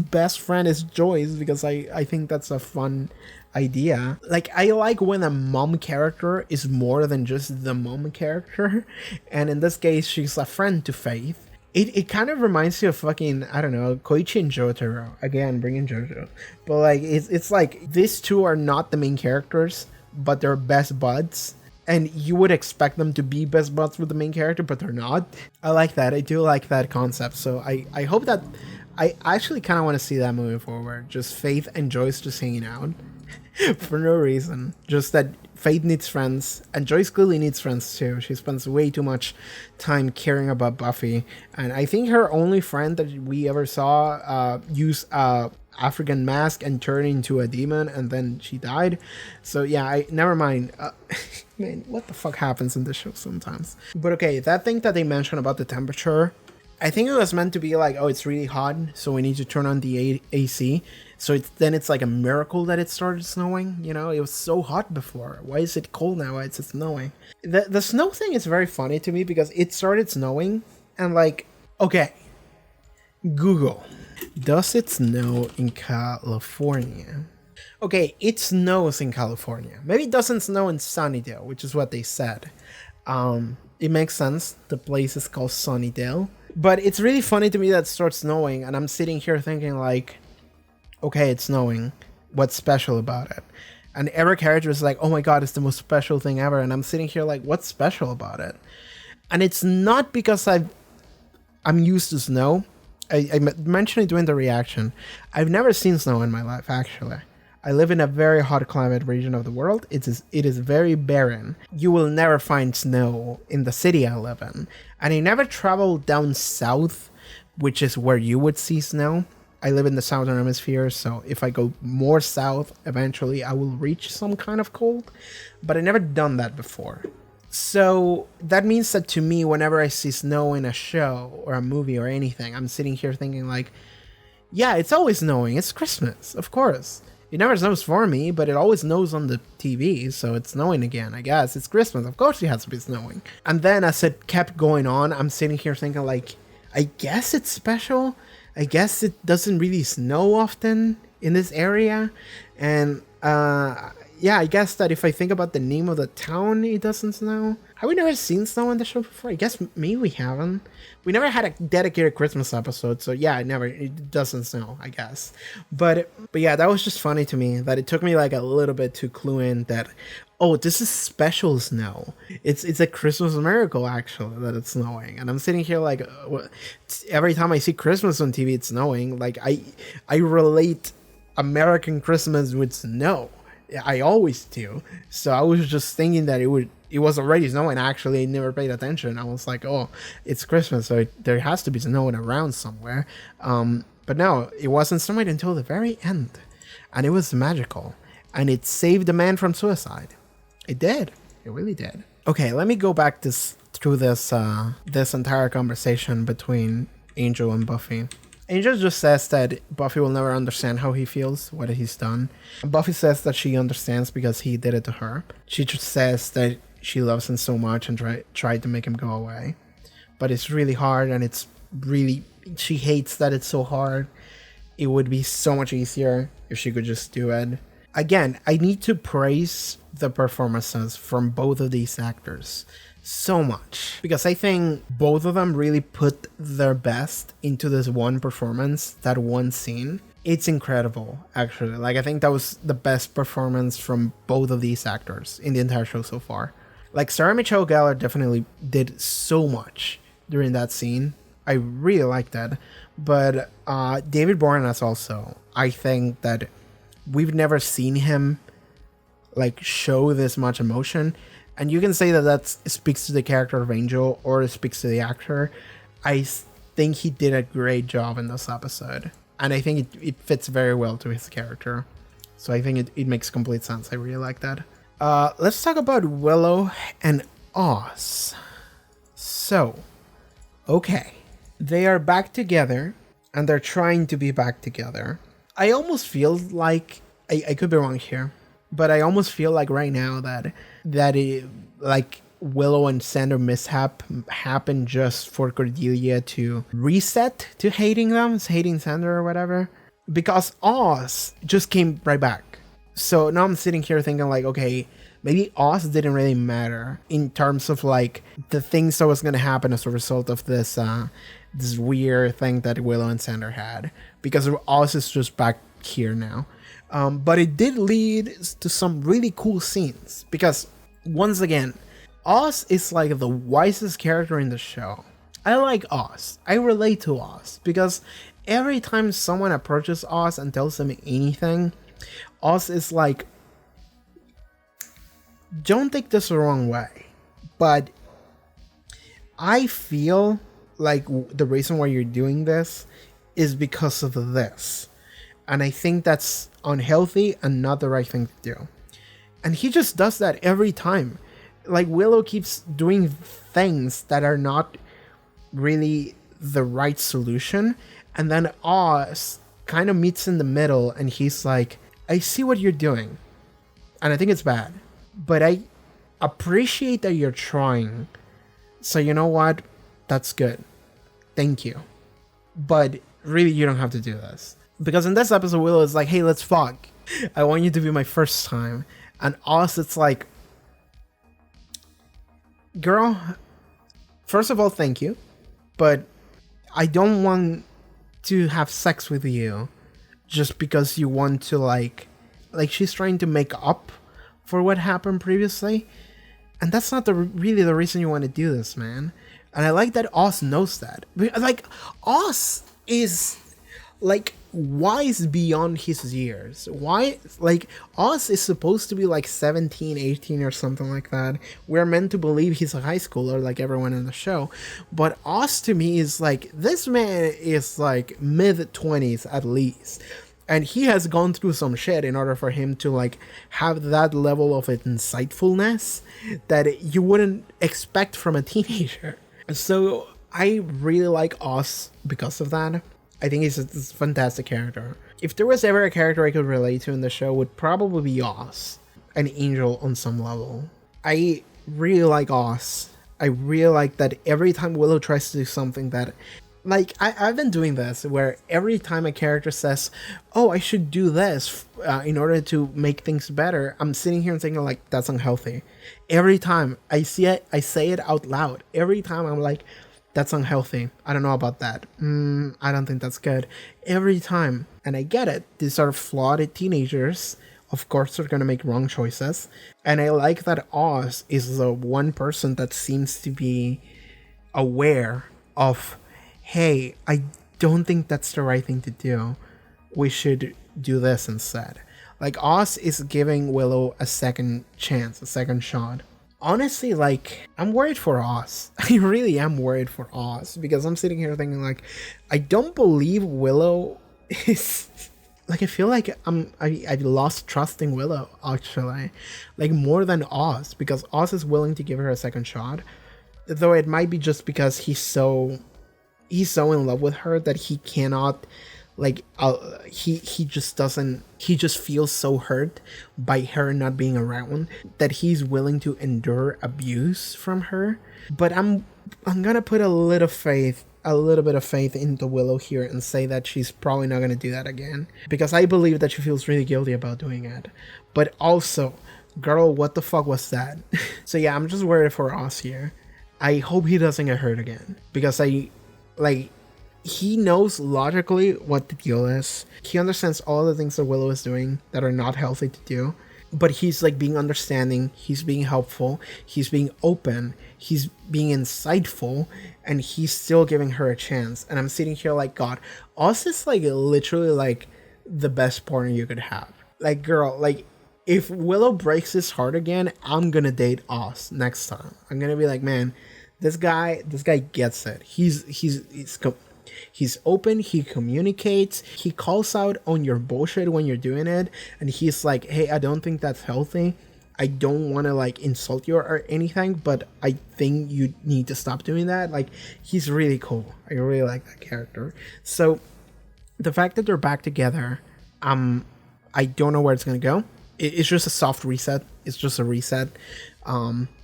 S1: best friend is Joyce, because I think that's a fun idea. Like, I like when a mom character is more than just the mom character. And in this case, she's a friend to Faith. It kind of reminds you of fucking, I don't know, Koichi and Jotaro. Again, bringing Jojo. But like, it's like, these two are not the main characters, but they're best buds. And you would expect them to be best buds with the main character, but they're not. I like that. I do like that concept. So I hope that, I actually kind of want to see that moving forward. Just Faith and Joyce just hanging out. For no reason. Just that Faith needs friends, and Joyce clearly needs friends too. She spends way too much time caring about Buffy, and I think her only friend that we ever saw use a African mask and turn into a demon, and then she died. So yeah, never mind. Man, what the fuck happens in this show sometimes? But okay, that thing that they mentioned about the temperature, I think it was meant to be like, oh, it's really hot, so we need to turn on the AC. So then it's like a miracle that it started snowing. You know, it was so hot before. Why is it cold now? Why is it snowing? The snow thing is very funny to me because it started snowing and like, okay, Google, does it snow in California? Okay, it snows in California. Maybe it doesn't snow in Sunnydale, which is what they said. It makes sense. The place is called Sunnydale. But it's really funny to me that it starts snowing and I'm sitting here thinking like, okay, it's snowing. What's special about it? And every character is like, oh my god, it's the most special thing ever. And I'm sitting here like, what's special about it? And it's not because I'm used to snow. I mentioned it during the reaction. I've never seen snow in my life, actually. I live in a very hot climate region of the world. It is very barren. You will never find snow in the city I live in. And I never traveled down south, which is where you would see snow. I live in the southern hemisphere, so if I go more south, eventually I will reach some kind of cold. But I never done that before. So that means that to me, whenever I see snow in a show or a movie or anything, I'm sitting here thinking like, yeah, it's always snowing. It's Christmas, of course. It never snows for me, but it always snows on the TV, so it's snowing again, I guess. It's Christmas, of course it has to be snowing. And then as it kept going on, I'm sitting here thinking like, I guess it's special. I guess it doesn't really snow often in this area. And yeah, I guess that if I think about the name of the town, it doesn't snow. Have we never seen snow on the show before? I guess maybe we haven't. We never had a dedicated Christmas episode, so yeah, it doesn't snow, I guess. But yeah, that was just funny to me that it took me like a little bit to clue in that, oh, this is special snow. It's a Christmas miracle, actually, that it's snowing. And I'm sitting here like, every time I see Christmas on TV, it's snowing. Like, I relate American Christmas with snow. I always do. So I was just thinking that it was already snowing. Actually, I never paid attention. I was like, oh, it's Christmas, so there has to be snowing around somewhere. But no, it wasn't snowing until the very end. And it was magical. and it saved the man from suicide. It did. It really did. Okay, let me go back through this entire conversation between Angel and Buffy. Angel just says that Buffy will never understand how he feels, what he's done. Buffy says that she understands because he did it to her. She just says that she loves him so much and tried to make him go away. But it's really hard, and it's really... She hates that it's so hard. It would be so much easier if she could just do it. Again, I need to praise the performances from both of these actors so much, because I think both of them really put their best into this one performance, that one scene. It's incredible, actually. Like, I think that was the best performance from both of these actors in the entire show so far. Like, Sarah Michelle Gellar definitely did so much during that scene. I really like that. But David Boreanaz also, I think that we've never seen him like show this much emotion. And you can say that speaks to the character of Angel, or it speaks to the actor. I think he did a great job in this episode. And I think it fits very well to his character. So I think it makes complete sense. I really like that. Let's talk about Willow and Oz. So, okay. They are back together, and they're trying to be back together. I almost feel like... I could be wrong here, but I almost feel like right now that it, like, Willow and Xander mishap happened just for Cordelia to reset to hating Xander or whatever, because Oz just came right back. So now I'm sitting here thinking like, okay, maybe Oz didn't really matter in terms of like the things that was going to happen as a result of this this weird thing that Willow and Xander had, because Oz is just back here now. But it did lead to some really cool scenes, because once again, Oz is like the wisest character in the show. I like Oz. I relate to Oz, because every time someone approaches Oz and tells him anything, Oz is like, don't take this the wrong way, but I feel like the reason why you're doing this is because of this. And I think that's unhealthy and not the right thing to do. And he just does that every time. Like, Willow keeps doing things that are not really the right solution. And then Oz kind of meets in the middle, and he's like, I see what you're doing. And I think it's bad. But I appreciate that you're trying. So you know what? That's good. Thank you. But really, you don't have to do this. Because in this episode, Willow is like, hey, let's fuck. I want you to be my first time. And Oz, it's like, girl, first of all, thank you. But I don't want to have sex with you just because you want to like she's trying to make up for what happened previously. And that's not really the reason you want to do this, man. And I like that Oz knows that. Like, Oz is like wise beyond his years. Why? Like, Oz is supposed to be like 17, 18 or something like that. We're meant to believe he's a high schooler like everyone in the show. But Oz to me is like, this man is like mid-20s at least. And he has gone through some shit in order for him to like have that level of insightfulness that you wouldn't expect from a teenager. So I really like Oz because of that. I think he's a fantastic character. If there was ever a character I could relate to in the show, would probably be Oz, an Angel on some level. I really like Oz. I really like that every time Willow tries to do something that, like, I've been doing this, where every time a character says, oh, I should do this in order to make things better, I'm sitting here and thinking, like, that's unhealthy. Every time I see it, I say it out loud. Every time I'm like, that's unhealthy. I don't know about that. I don't think that's good. Every time. And I get it. These are flawed teenagers. Of course, they're going to make wrong choices. And I like that Oz is the one person that seems to be aware of, hey, I don't think that's the right thing to do. We should do this instead. Like, Oz is giving Willow a second chance, a second shot. Honestly, like, I'm worried for Oz. I really am worried for Oz, because I'm sitting here thinking, like, I don't believe Willow is like I feel like I lost trust in Willow, actually, like more than Oz, because Oz is willing to give her a second shot, though it might be just because he's so in love with her that he cannot, like, he just feels so hurt by her not being around that he's willing to endure abuse from her. But I'm gonna put a little bit of faith into Willow here and say that she's probably not gonna do that again, because I believe that she feels really guilty about doing it. But also, girl, what the fuck was that? So yeah, I'm just worried for Oz here. I hope he doesn't get hurt again, because he knows logically what the deal is. He understands all the things that Willow is doing that are not healthy to do, but he's like being understanding, he's being helpful, he's being open, he's being insightful, and he's still giving her a chance. And I'm sitting here like, God, Oz is like literally like the best partner you could have. Like, girl, like, if Willow breaks his heart again, I'm gonna date Oz next time. I'm gonna be like, man, this guy gets it. He's open, he communicates, he calls out on your bullshit when you're doing it, and he's like, hey, I don't think that's healthy. I don't want to like insult you or anything, but I think you need to stop doing that. Like, he's really cool. I really like that character. So the fact that they're back together, I don't know where it's gonna go. It's just a soft reset. It's just a reset.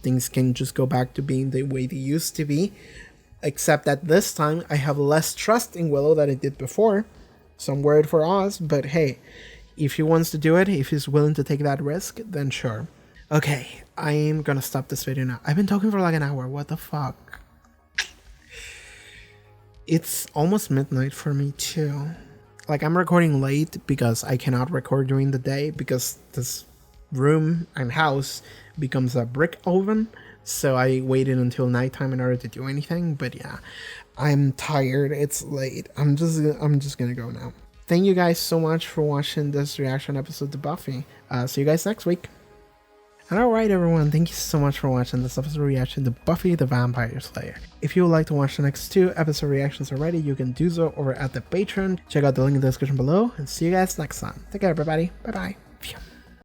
S1: Things can just go back to being the way they used to be. Except that this time I have less trust in Willow than I did before. So I'm worried for Oz, but hey, if he wants to do it, if he's willing to take that risk, then sure. Okay, I'm gonna stop this video now. I've been talking for like an hour, what the fuck? It's almost midnight for me too. Like, I'm recording late because I cannot record during the day because this room and house becomes a brick oven. So I waited until nighttime in order to do anything. But yeah, I'm tired. It's late. I'm just gonna go now. Thank you guys so much for watching this reaction episode to Buffy. See you guys next week. Alright everyone, thank you so much for watching this episode reaction to Buffy the Vampire Slayer. If you would like to watch the next 2 episode reactions already, you can do so over at the Patreon. Check out the link in the description below, and see you guys next time. Take care everybody. Bye bye.